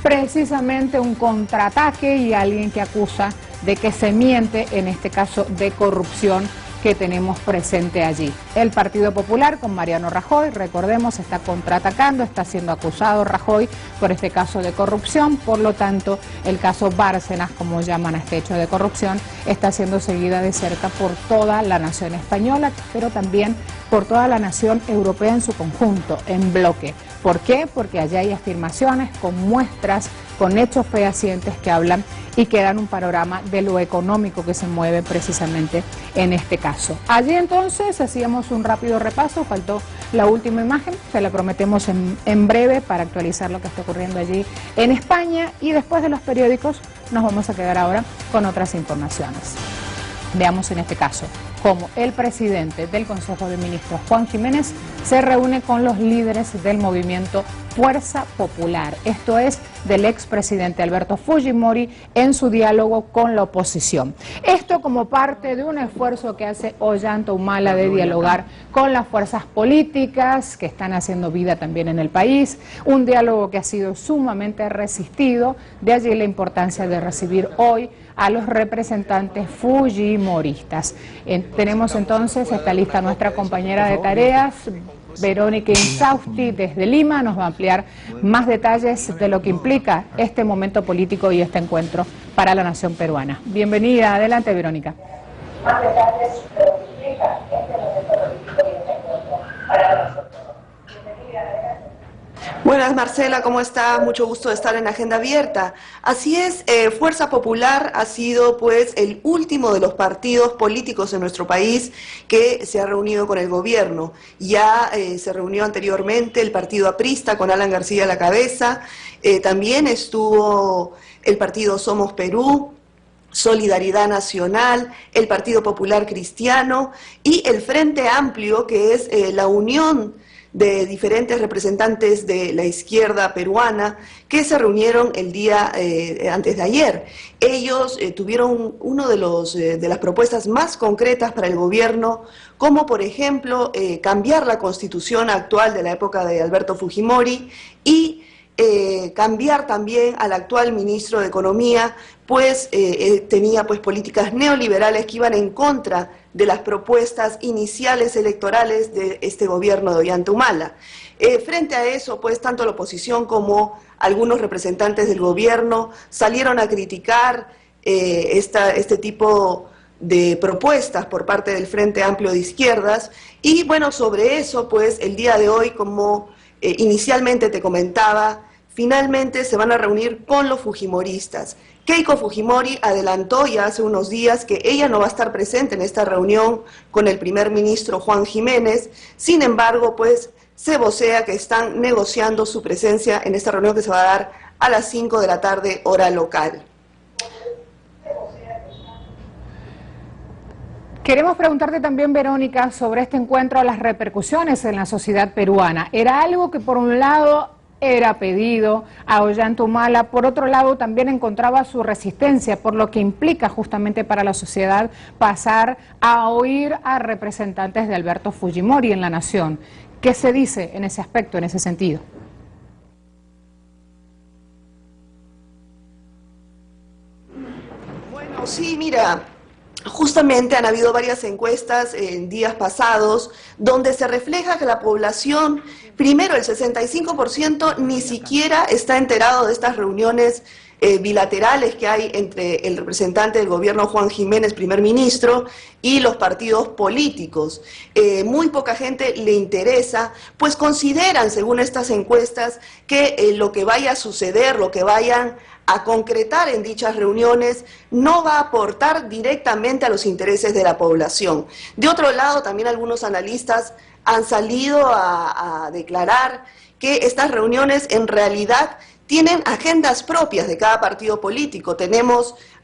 precisamente un contraataque y alguien que acusa de que se miente en este caso de corrupción que tenemos presente allí. El Partido Popular con Mariano Rajoy, recordemos, está contraatacando, está siendo acusado Rajoy por este caso de corrupción, por lo tanto el caso Bárcenas, como llaman a este hecho de corrupción, está siendo seguida de cerca por toda la nación española, pero también por toda la nación europea en su conjunto, en bloque. ¿Por qué? Porque allá hay afirmaciones con muestras, con hechos fehacientes que hablan y que dan un panorama de lo económico que se mueve precisamente en este caso. Allí entonces hacíamos un rápido repaso, faltó la última imagen, se la prometemos en breve para actualizar lo que está ocurriendo allí en España, y después de los periódicos nos vamos a quedar ahora con otras informaciones. Veamos en este caso cómo el presidente del Consejo de Ministros, Juan Jiménez, se reúne con los líderes del movimiento Fuerza Popular, esto es, del expresidente Alberto Fujimori, en su diálogo con la oposición. Esto como parte de un esfuerzo que hace Ollanta Humala de dialogar con las fuerzas políticas que están haciendo vida también en el país, un diálogo que ha sido sumamente resistido, de allí la importancia de recibir hoy a los representantes fujimoristas. Tenemos entonces, está lista nuestra compañera de tareas, Verónica Insausti, desde Lima, nos va a ampliar más detalles de lo que implica este momento político y este encuentro para la nación peruana. Bienvenida, adelante Verónica. Más detalles de lo que implica este momento político y este encuentro para la nación peruana. Bienvenida, adelante. Buenas, Marcela, ¿cómo está? Mucho gusto de estar en Agenda Abierta. Así es, Fuerza Popular ha sido pues el último de los partidos políticos en nuestro país que se ha reunido con el gobierno. Ya se reunió anteriormente el partido aprista con Alan García a la cabeza, también estuvo el partido Somos Perú, Solidaridad Nacional, el Partido Popular Cristiano y el Frente Amplio, que es la unión de diferentes representantes de la izquierda peruana que se reunieron el día antes de ayer. Ellos tuvieron uno de las propuestas más concretas para el gobierno, como por ejemplo cambiar la constitución actual de la época de Alberto Fujimori y cambiar también al actual ministro de Economía, pues tenía pues políticas neoliberales que iban en contra de las propuestas iniciales electorales de este gobierno de Ollanta Humala. Frente a eso, pues tanto la oposición como algunos representantes del gobierno salieron a criticar este tipo de propuestas por parte del Frente Amplio de Izquierdas, y bueno, sobre eso, pues el día de hoy, como inicialmente te comentaba, finalmente se van a reunir con los fujimoristas. Keiko Fujimori adelantó ya hace unos días que ella no va a estar presente en esta reunión con el primer ministro Juan Jiménez. Sin embargo, pues se vocea que están negociando su presencia en esta reunión que se va a dar a las 5 de la tarde, hora local. Queremos preguntarte también, Verónica, sobre este encuentro, las repercusiones en la sociedad peruana. Era algo que por un lado era pedido. A Ollanta Humala, por otro lado, también encontraba su resistencia, por lo que implica justamente para la sociedad pasar a oír a representantes de Alberto Fujimori en La Nación. ¿Qué se dice en ese aspecto, en ese sentido? Bueno, sí, mira, justamente han habido varias encuestas en días pasados donde se refleja que la población, primero el 65% ni siquiera está enterado de estas reuniones bilaterales que hay entre el representante del gobierno Juan Jiménez, primer ministro, y los partidos políticos. Muy poca gente le interesa, pues consideran, según estas encuestas, que lo que vaya a suceder, lo que vayan a concretar en dichas reuniones, no va a aportar directamente a los intereses de la población. De otro lado, también algunos analistas han salido a declarar que estas reuniones en realidad tienen agendas propias de cada partido político.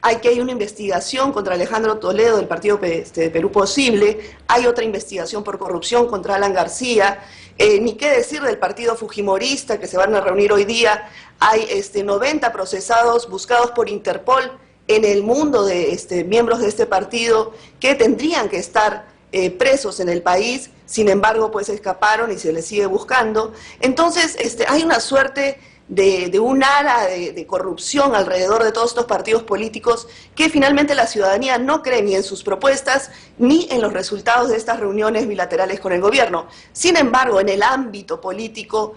Hay una investigación contra Alejandro Toledo del partido Perú Posible, hay otra investigación por corrupción contra Alan García, ni qué decir del partido fujimorista que se van a reunir hoy día. Hay 90 procesados buscados por Interpol en el mundo de miembros de este partido que tendrían que estar presos en el país, sin embargo pues escaparon y se les sigue buscando. Entonces hay una suerte de un ala de corrupción alrededor de todos estos partidos políticos que finalmente la ciudadanía no cree ni en sus propuestas ni en los resultados de estas reuniones bilaterales con el gobierno. Sin embargo, en el ámbito político,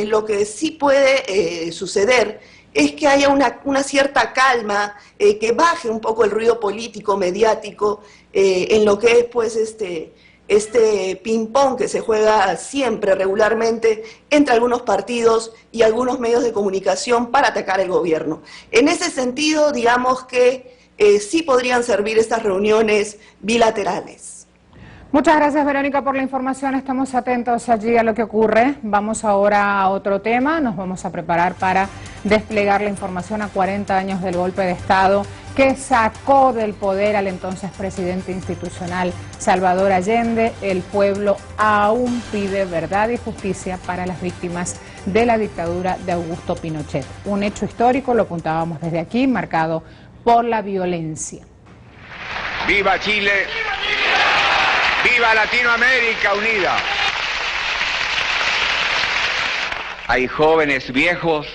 lo que sí puede suceder es que haya una cierta calma, que baje un poco el ruido político, mediático, en lo que es pues este ping-pong que se juega siempre, regularmente, entre algunos partidos y algunos medios de comunicación para atacar el gobierno. En ese sentido, digamos que sí podrían servir estas reuniones bilaterales. Muchas gracias, Verónica, por la información. Estamos atentos allí a lo que ocurre. Vamos ahora a otro tema. Nos vamos a preparar para desplegar la información a 40 años del golpe de Estado que sacó del poder al entonces presidente institucional Salvador Allende. El pueblo aún pide verdad y justicia para las víctimas de la dictadura de Augusto Pinochet. Un hecho histórico, lo apuntábamos desde aquí, marcado por la violencia. ¡Viva Chile! ¡Viva Latinoamérica unida! Hay jóvenes viejos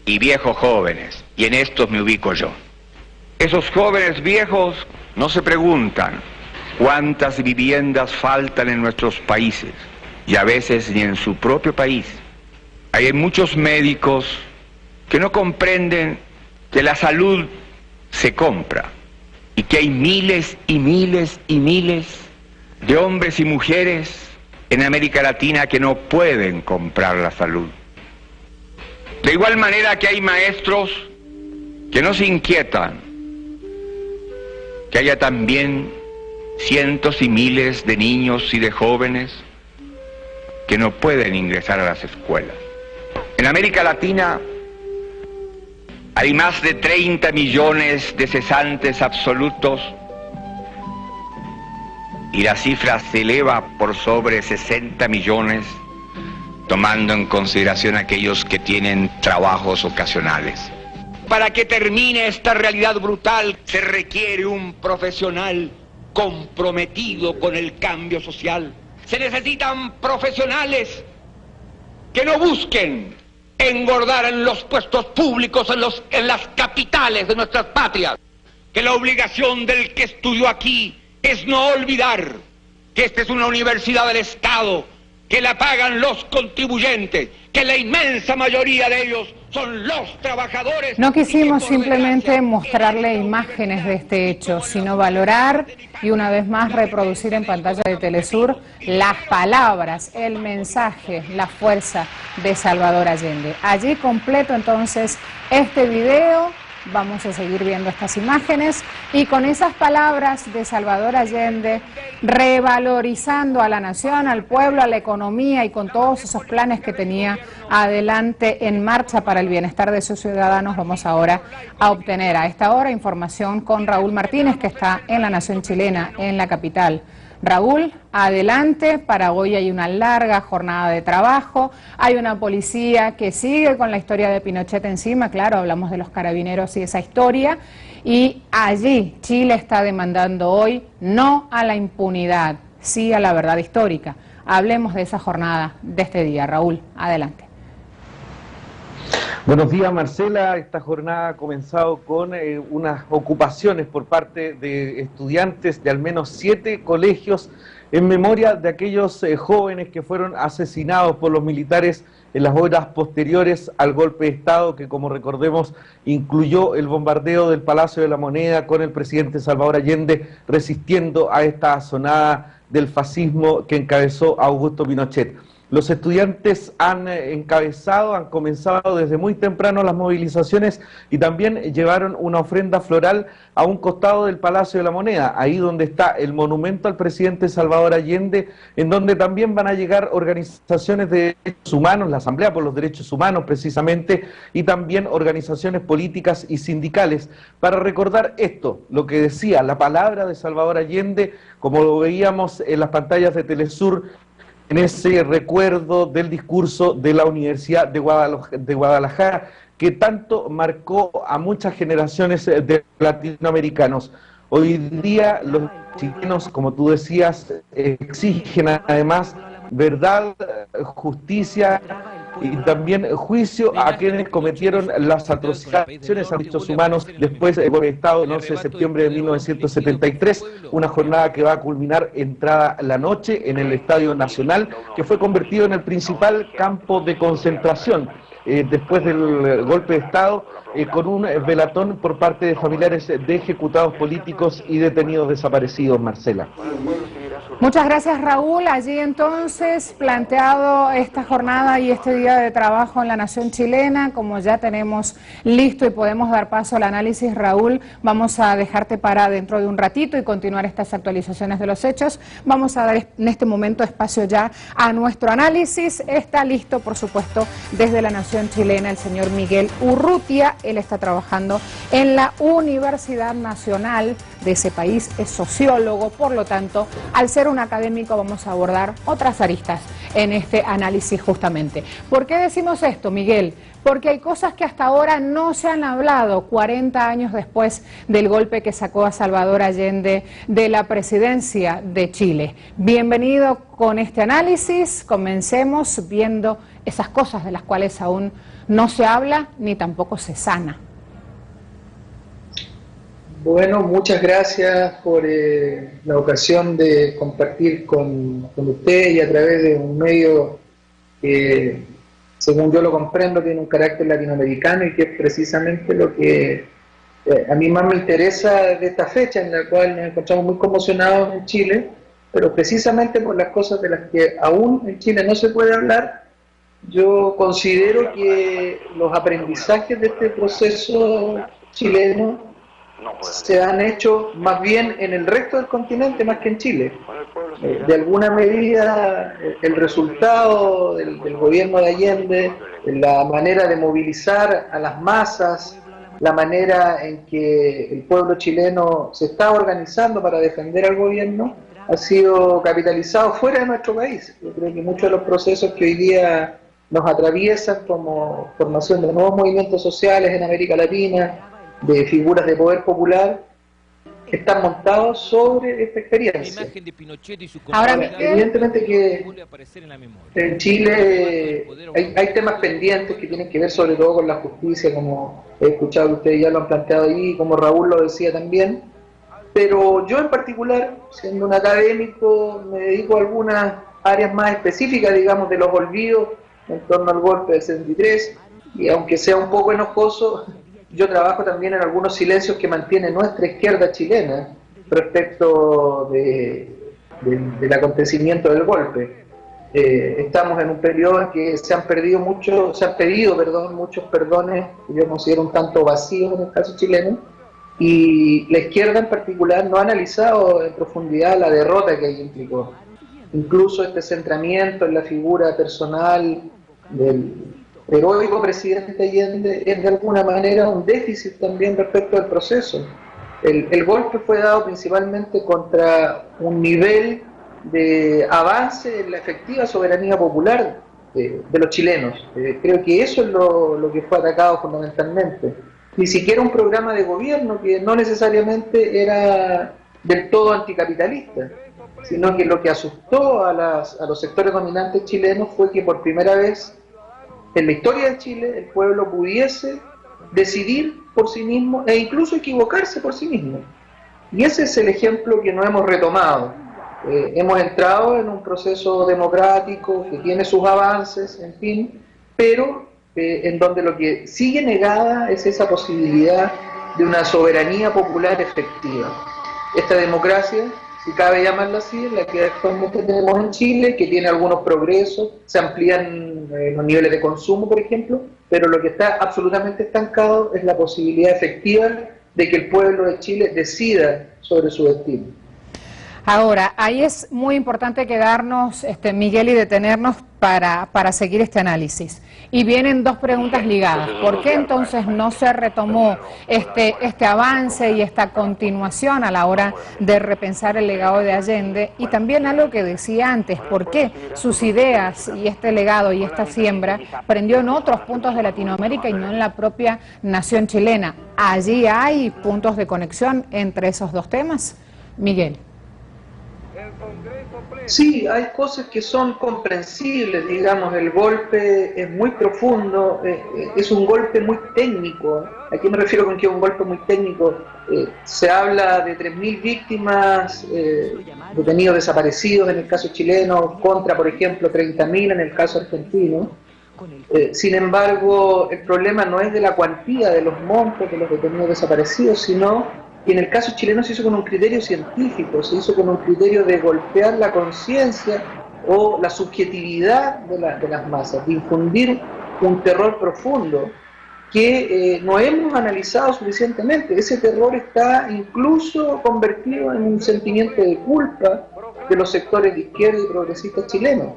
y viejos jóvenes, y en estos me ubico yo. Esos jóvenes viejos no se preguntan cuántas viviendas faltan en nuestros países, y a veces ni en su propio país. Hay muchos médicos que no comprenden que la salud se compra, y que hay miles y miles y miles de hombres y mujeres en América Latina que no pueden comprar la salud. De igual manera que hay maestros que no se inquietan, que haya también cientos y miles de niños y de jóvenes que no pueden ingresar a las escuelas. En América Latina hay más de 30 millones de cesantes absolutos y la cifra se eleva por sobre 60 millones, tomando en consideración aquellos que tienen trabajos ocasionales. Para que termine esta realidad brutal se requiere un profesional comprometido con el cambio social. Se necesitan profesionales que no busquen engordar en los puestos públicos, en las capitales de nuestras patrias. Que la obligación del que estudió aquí es no olvidar que esta es una universidad del Estado, que la pagan los contribuyentes, que la inmensa mayoría de ellos son los trabajadores. No quisimos simplemente mostrarle imágenes de este hecho, sino valorar y una vez más reproducir en pantalla de Telesur las palabras, el mensaje, la fuerza de Salvador Allende. Allí completo entonces este video. Vamos a seguir viendo estas imágenes y con esas palabras de Salvador Allende revalorizando a la nación, al pueblo, a la economía y con todos esos planes que tenía adelante en marcha para el bienestar de sus ciudadanos. Vamos ahora a obtener a esta hora información con Raúl Martínez, que está en La Nación Chilena, en la capital. Raúl, adelante, para hoy hay una larga jornada de trabajo, hay una policía que sigue con la historia de Pinochet encima, claro, hablamos de los carabineros y esa historia, y allí Chile está demandando hoy no a la impunidad, sí a la verdad histórica. Hablemos de esa jornada de este día. Raúl, adelante. Buenos días, Marcela. Esta jornada ha comenzado con unas ocupaciones por parte de estudiantes de al menos 7 colegios en memoria de aquellos jóvenes que fueron asesinados por los militares en las horas posteriores al golpe de Estado que, como recordemos, incluyó el bombardeo del Palacio de la Moneda con el presidente Salvador Allende resistiendo a esta asonada del fascismo que encabezó Augusto Pinochet. Los estudiantes han comenzado desde muy temprano las movilizaciones y también llevaron una ofrenda floral a un costado del Palacio de la Moneda, ahí donde está el monumento al presidente Salvador Allende, en donde también van a llegar organizaciones de derechos humanos, la Asamblea por los Derechos Humanos precisamente, y también organizaciones políticas y sindicales, para recordar esto, lo que decía la palabra de Salvador Allende, como lo veíamos en las pantallas de Telesur, en ese recuerdo del discurso de la Universidad de Guadalajara, que tanto marcó a muchas generaciones de latinoamericanos. Hoy día los chilenos, como tú decías, exigen además verdad, justicia y también juicio a quienes cometieron las atrocidades a derechos humanos después del golpe de Estado el 11 de septiembre de 1973, una jornada que va a culminar entrada la noche en el Estadio Nacional, que fue convertido en el principal campo de concentración después del golpe de Estado, con un velatón por parte de familiares de ejecutados políticos y detenidos desaparecidos. Marcela. Muchas gracias, Raúl. Allí entonces planteado esta jornada y este día de trabajo en la nación chilena, como ya tenemos listo y podemos dar paso al análisis, Raúl, vamos a dejarte para dentro de un ratito y continuar estas actualizaciones de los hechos. Vamos a dar en este momento espacio ya a nuestro análisis. Está listo, por supuesto, desde la nación chilena el señor Miguel Urrutia. Él está trabajando en la Universidad Nacional de ese país, es sociólogo, por lo tanto, al ser un académico vamos a abordar otras aristas en este análisis justamente. ¿Por qué decimos esto, Miguel? Porque hay cosas que hasta ahora no se han hablado 40 años después del golpe que sacó a Salvador Allende de la presidencia de Chile. Bienvenido con este análisis, comencemos viendo esas cosas de las cuales aún no se habla ni tampoco se sana. Bueno, muchas gracias por la ocasión de compartir con usted y a través de un medio que, según yo lo comprendo, tiene un carácter latinoamericano y que es precisamente lo que a mí más me interesa de esta fecha en la cual nos encontramos muy conmocionados en Chile, pero precisamente por las cosas de las que aún en Chile no se puede hablar. Yo considero que los aprendizajes de este proceso chileno se han hecho más bien en el resto del continente más que en Chile. De alguna medida el resultado del gobierno de Allende, la manera de movilizar a las masas, la manera en que el pueblo chileno se está organizando para defender al gobierno, ha sido capitalizado fuera de nuestro país. Yo creo que muchos de los procesos que hoy día nos atraviesan, como formación de nuevos movimientos sociales en América Latina, de figuras de poder popular, están montados sobre esta experiencia. Ahora, evidentemente que en Chile hay temas pendientes que tienen que ver sobre todo con la justicia, como he escuchado que ustedes ya lo han planteado ahí, como Raúl lo decía también, pero yo en particular, siendo un académico, me dedico a algunas áreas más específicas, digamos, de los olvidos en torno al golpe del 73, y aunque sea un poco enojoso, yo trabajo también en algunos silencios que mantiene nuestra izquierda chilena respecto del acontecimiento del golpe. Estamos en un periodo en que se han pedido muchos perdones, que yo considero un tanto vacíos en el caso chileno, y la izquierda en particular no ha analizado en profundidad la derrota que ello implicó. Incluso este centramiento en la figura personal del heroico presidente Allende es de alguna manera un déficit también respecto al proceso. El golpe fue dado principalmente contra un nivel de avance en la efectiva soberanía popular de los chilenos. Creo que eso es lo que fue atacado fundamentalmente. Ni siquiera un programa de gobierno que no necesariamente era del todo anticapitalista, sino que lo que asustó a los sectores dominantes chilenos fue que por primera vez en la historia de Chile el pueblo pudiese decidir por sí mismo e incluso equivocarse por sí mismo. Y ese es el ejemplo que no hemos retomado. Hemos entrado en un proceso democrático que tiene sus avances, en fin, pero en donde lo que sigue negada es esa posibilidad de una soberanía popular efectiva. Esta democracia, si cabe llamarla así, es la que actualmente tenemos en Chile, que tiene algunos progresos, se amplían los niveles de consumo, por ejemplo, pero lo que está absolutamente estancado es la posibilidad efectiva de que el pueblo de Chile decida sobre su destino. Ahora, ahí es muy importante quedarnos, Miguel, y detenernos para seguir este análisis. Y vienen dos preguntas ligadas. ¿Por qué entonces no se retomó este avance y esta continuación a la hora de repensar el legado de Allende? Y también algo que decía antes, ¿por qué sus ideas y este legado y esta siembra prendió en otros puntos de Latinoamérica y no en la propia nación chilena? ¿Allí hay puntos de conexión entre esos dos temas? Miguel. Sí, hay cosas que son comprensibles, digamos, el golpe es muy profundo, es un golpe muy técnico. ¿A qué me refiero con que es un golpe muy técnico? Se habla de 3.000 víctimas, detenidos desaparecidos en el caso chileno, contra, por ejemplo, 30.000 en el caso argentino. Sin embargo, el problema no es de la cuantía de los montos de los detenidos desaparecidos, sino que en el caso chileno se hizo con un criterio científico, se hizo con un criterio de golpear la conciencia o la subjetividad de las masas, de infundir un terror profundo que no hemos analizado suficientemente. Ese terror está incluso convertido en un sentimiento de culpa de los sectores de izquierda y progresistas chilenos.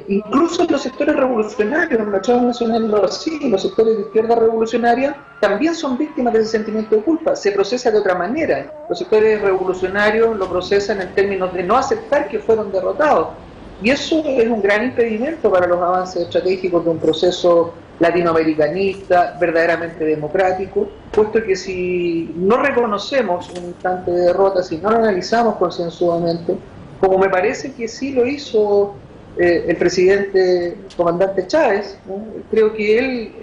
Incluso los sectores revolucionarios, en la Chava Nacional lo así, los sectores de izquierda revolucionaria también son víctimas de ese sentimiento de culpa, se procesa de otra manera. Los sectores revolucionarios lo procesan en términos de no aceptar que fueron derrotados, y eso es un gran impedimento para los avances estratégicos de un proceso latinoamericanista, verdaderamente democrático, puesto que si no reconocemos un instante de derrota, si no lo analizamos concienzudamente, como me parece que sí lo hizo el presidente comandante Chávez, ¿no? Creo que él,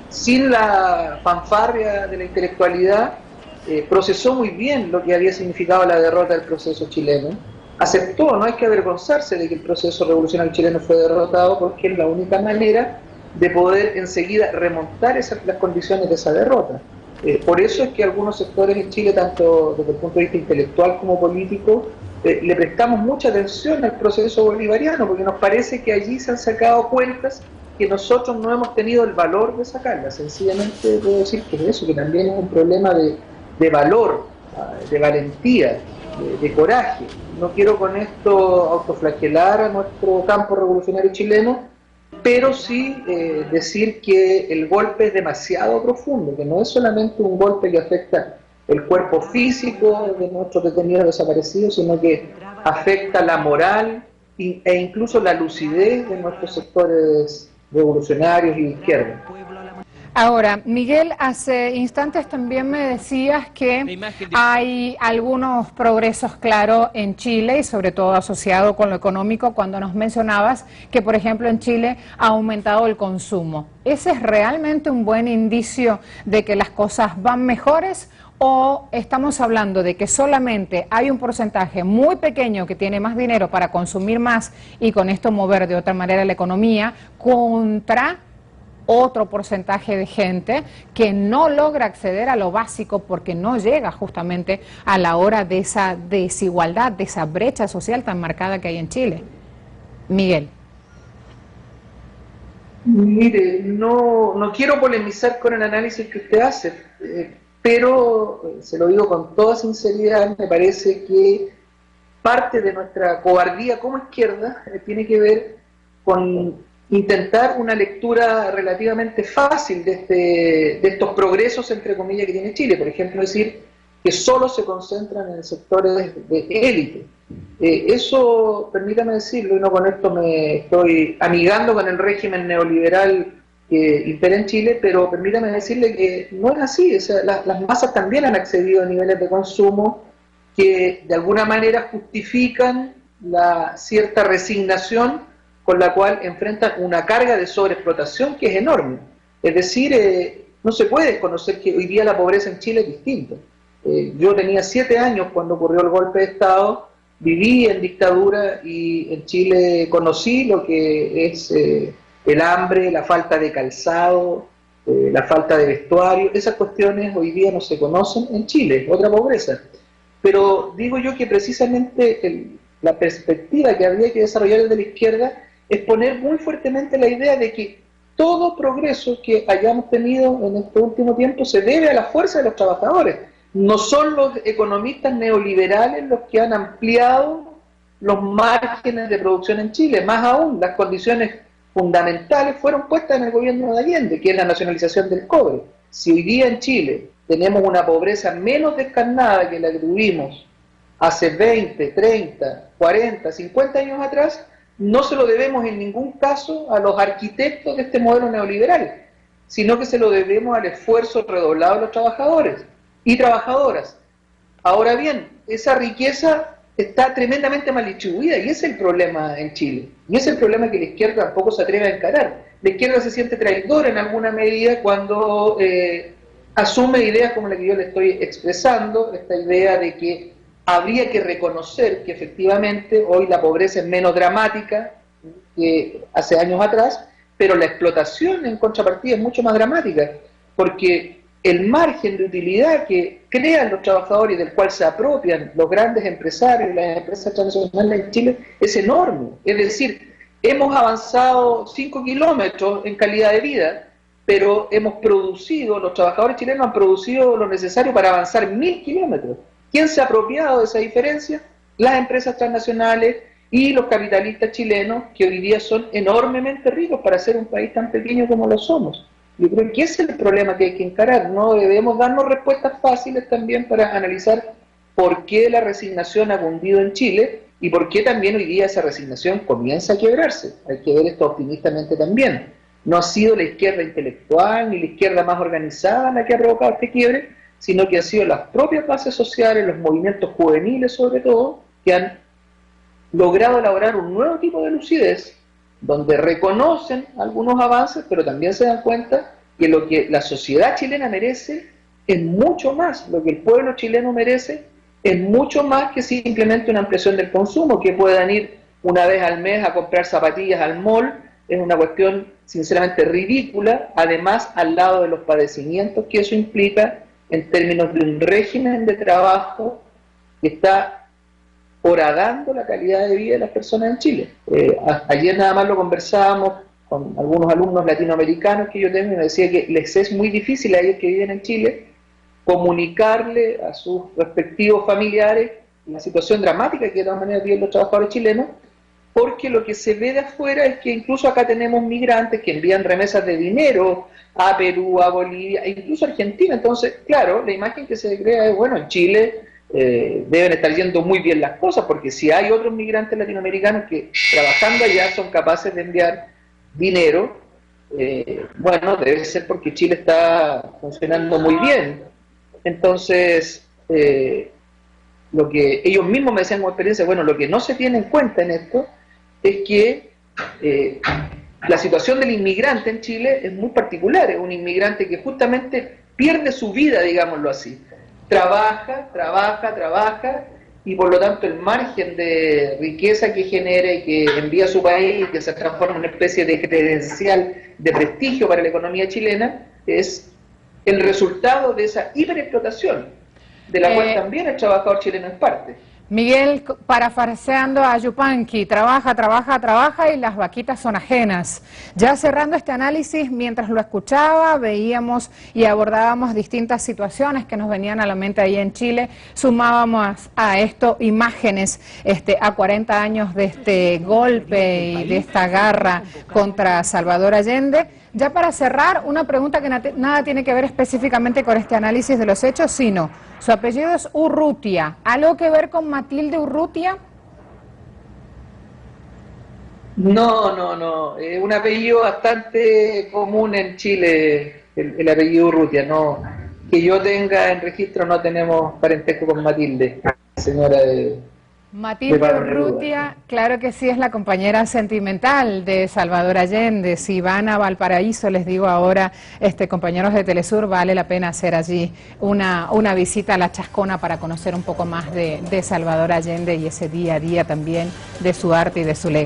sin la fanfarria de la intelectualidad, procesó muy bien lo que había significado la derrota del proceso chileno, aceptó, no hay que avergonzarse de que el proceso revolucionario chileno fue derrotado, porque es la única manera de poder enseguida remontar las condiciones de esa derrota. Por eso es que algunos sectores en Chile, tanto desde el punto de vista intelectual como político, le prestamos mucha atención al proceso bolivariano, porque nos parece que allí se han sacado cuentas que nosotros no hemos tenido el valor de sacarlas. Sencillamente puedo decir que es eso, que también es un problema de valor, de valentía, de coraje. No quiero con esto autoflagelar a nuestro campo revolucionario chileno, pero sí decir que el golpe es demasiado profundo, que no es solamente un golpe que afecta el cuerpo físico de nuestros detenidos desaparecidos, sino que afecta la moral e incluso la lucidez de nuestros sectores revolucionarios y de izquierda. Ahora, Miguel, hace instantes también me decías que hay algunos progresos, claro, en Chile y sobre todo asociado con lo económico, cuando nos mencionabas que, por ejemplo, en Chile ha aumentado el consumo. ¿Ese es realmente un buen indicio de que las cosas van mejores? ¿O estamos hablando de que solamente hay un porcentaje muy pequeño que tiene más dinero para consumir más y con esto mover de otra manera la economía contra otro porcentaje de gente que no logra acceder a lo básico porque no llega justamente a la hora de esa desigualdad, de esa brecha social tan marcada que hay en Chile? Miguel. Mire, no quiero polemizar con el análisis que usted hace, pero se lo digo con toda sinceridad, me parece que parte de nuestra cobardía como izquierda tiene que ver con intentar una lectura relativamente fácil de estos progresos, entre comillas, que tiene Chile. Por ejemplo, decir que solo se concentran en sectores de élite. Eso, permítame decirlo, y no con esto me estoy amigando con el régimen neoliberal que impera en Chile, pero permítame decirle que no es así. O sea, las masas también han accedido a niveles de consumo que de alguna manera justifican la cierta resignación con la cual enfrentan una carga de sobreexplotación que es enorme. Es decir, no se puede desconocer que hoy día la pobreza en Chile es distinta. Yo tenía 7 años cuando ocurrió el golpe de Estado, viví en dictadura y en Chile conocí lo que es el hambre, la falta de calzado, la falta de vestuario. Esas cuestiones hoy día no se conocen en Chile, otra pobreza. Pero digo yo que precisamente la perspectiva que habría que desarrollar desde la izquierda es poner muy fuertemente la idea de que todo progreso que hayamos tenido en este último tiempo se debe a la fuerza de los trabajadores. No son los economistas neoliberales los que han ampliado los márgenes de producción en Chile. Más aún, las condiciones fundamentales fueron puestas en el gobierno de Allende, que es la nacionalización del cobre. Si hoy día en Chile tenemos una pobreza menos descarnada que la que tuvimos hace 20, 30, 40, 50 años atrás, no se lo debemos en ningún caso a los arquitectos de este modelo neoliberal, sino que se lo debemos al esfuerzo redoblado de los trabajadores y trabajadoras. Ahora bien, esa riqueza está tremendamente mal distribuida y ese es el problema en Chile. Y ese es el problema que la izquierda tampoco se atreve a encarar. La izquierda se siente traidora en alguna medida cuando asume ideas como la que yo le estoy expresando, esta idea de que habría que reconocer que efectivamente hoy la pobreza es menos dramática que hace años atrás, pero la explotación en contrapartida es mucho más dramática, porque el margen de utilidad que crean los trabajadores y del cual se apropian los grandes empresarios y las empresas transnacionales en Chile es enorme. Es decir, hemos avanzado 5 kilómetros en calidad de vida, pero hemos producido, los trabajadores chilenos han producido lo necesario para avanzar 1000 kilómetros. ¿Quién se ha apropiado de esa diferencia? Las empresas transnacionales y los capitalistas chilenos, que hoy día son enormemente ricos para ser un país tan pequeño como lo somos. Yo creo que ese es el problema que hay que encarar. No debemos darnos respuestas fáciles también para analizar por qué la resignación ha cundido en Chile y por qué también hoy día esa resignación comienza a quebrarse. Hay que ver esto optimistamente también. No ha sido la izquierda intelectual ni la izquierda más organizada la que ha provocado este quiebre, sino que han sido las propias bases sociales, los movimientos juveniles sobre todo, que han logrado elaborar un nuevo tipo de lucidez, donde reconocen algunos avances, pero también se dan cuenta que lo que la sociedad chilena merece es mucho más, lo que el pueblo chileno merece es mucho más que simplemente una ampliación del consumo, que puedan ir una vez al mes a comprar zapatillas al mall, es una cuestión sinceramente ridícula, además al lado de los padecimientos que eso implica en términos de un régimen de trabajo que está horadando la calidad de vida de las personas en Chile. Ayer nada más lo conversábamos con algunos alumnos latinoamericanos que yo tengo y me decía que les es muy difícil a ellos que viven en Chile comunicarle a sus respectivos familiares la situación dramática que de todas maneras viven los trabajadores chilenos, porque lo que se ve de afuera es que incluso acá tenemos migrantes que envían remesas de dinero a Perú, a Bolivia, e incluso a Argentina. Entonces, claro, la imagen que se crea es, bueno, en Chile deben estar yendo muy bien las cosas, porque si hay otros migrantes latinoamericanos que trabajando allá son capaces de enviar dinero, bueno, debe ser porque Chile está funcionando muy bien. Entonces, lo que ellos mismos me decían como experiencia, bueno, lo que no se tiene en cuenta en esto es que la situación del inmigrante en Chile es muy particular. Es un inmigrante que justamente pierde su vida, digámoslo así. Trabaja, y por lo tanto el margen de riqueza que genera y que envía a su país y que se transforma en una especie de credencial de prestigio para la economía chilena es el resultado de esa hiperexplotación, de la cual también el trabajador chileno es parte. Miguel, parafraseando a Yupanqui, trabaja y las vaquitas son ajenas. Ya cerrando este análisis, mientras lo escuchaba, veíamos y abordábamos distintas situaciones que nos venían a la mente ahí en Chile. Sumábamos a esto imágenes a 40 años de este golpe y de esta garra contra Salvador Allende. Ya para cerrar, una pregunta que nada tiene que ver específicamente con este análisis de los hechos, sino su apellido es Urrutia. ¿Algo que ver con Matilde Urrutia? No. Es un apellido bastante común en Chile, el apellido Urrutia. No, que yo tenga en registro, no tenemos parentesco con Matilde, señora de... Matilde Urrutia, claro que sí, es la compañera sentimental de Salvador Allende. Si van a Valparaíso, les digo ahora, compañeros de Telesur, vale la pena hacer allí una visita a La Chascona para conocer un poco más de Salvador Allende y ese día a día también de su arte y de su legado.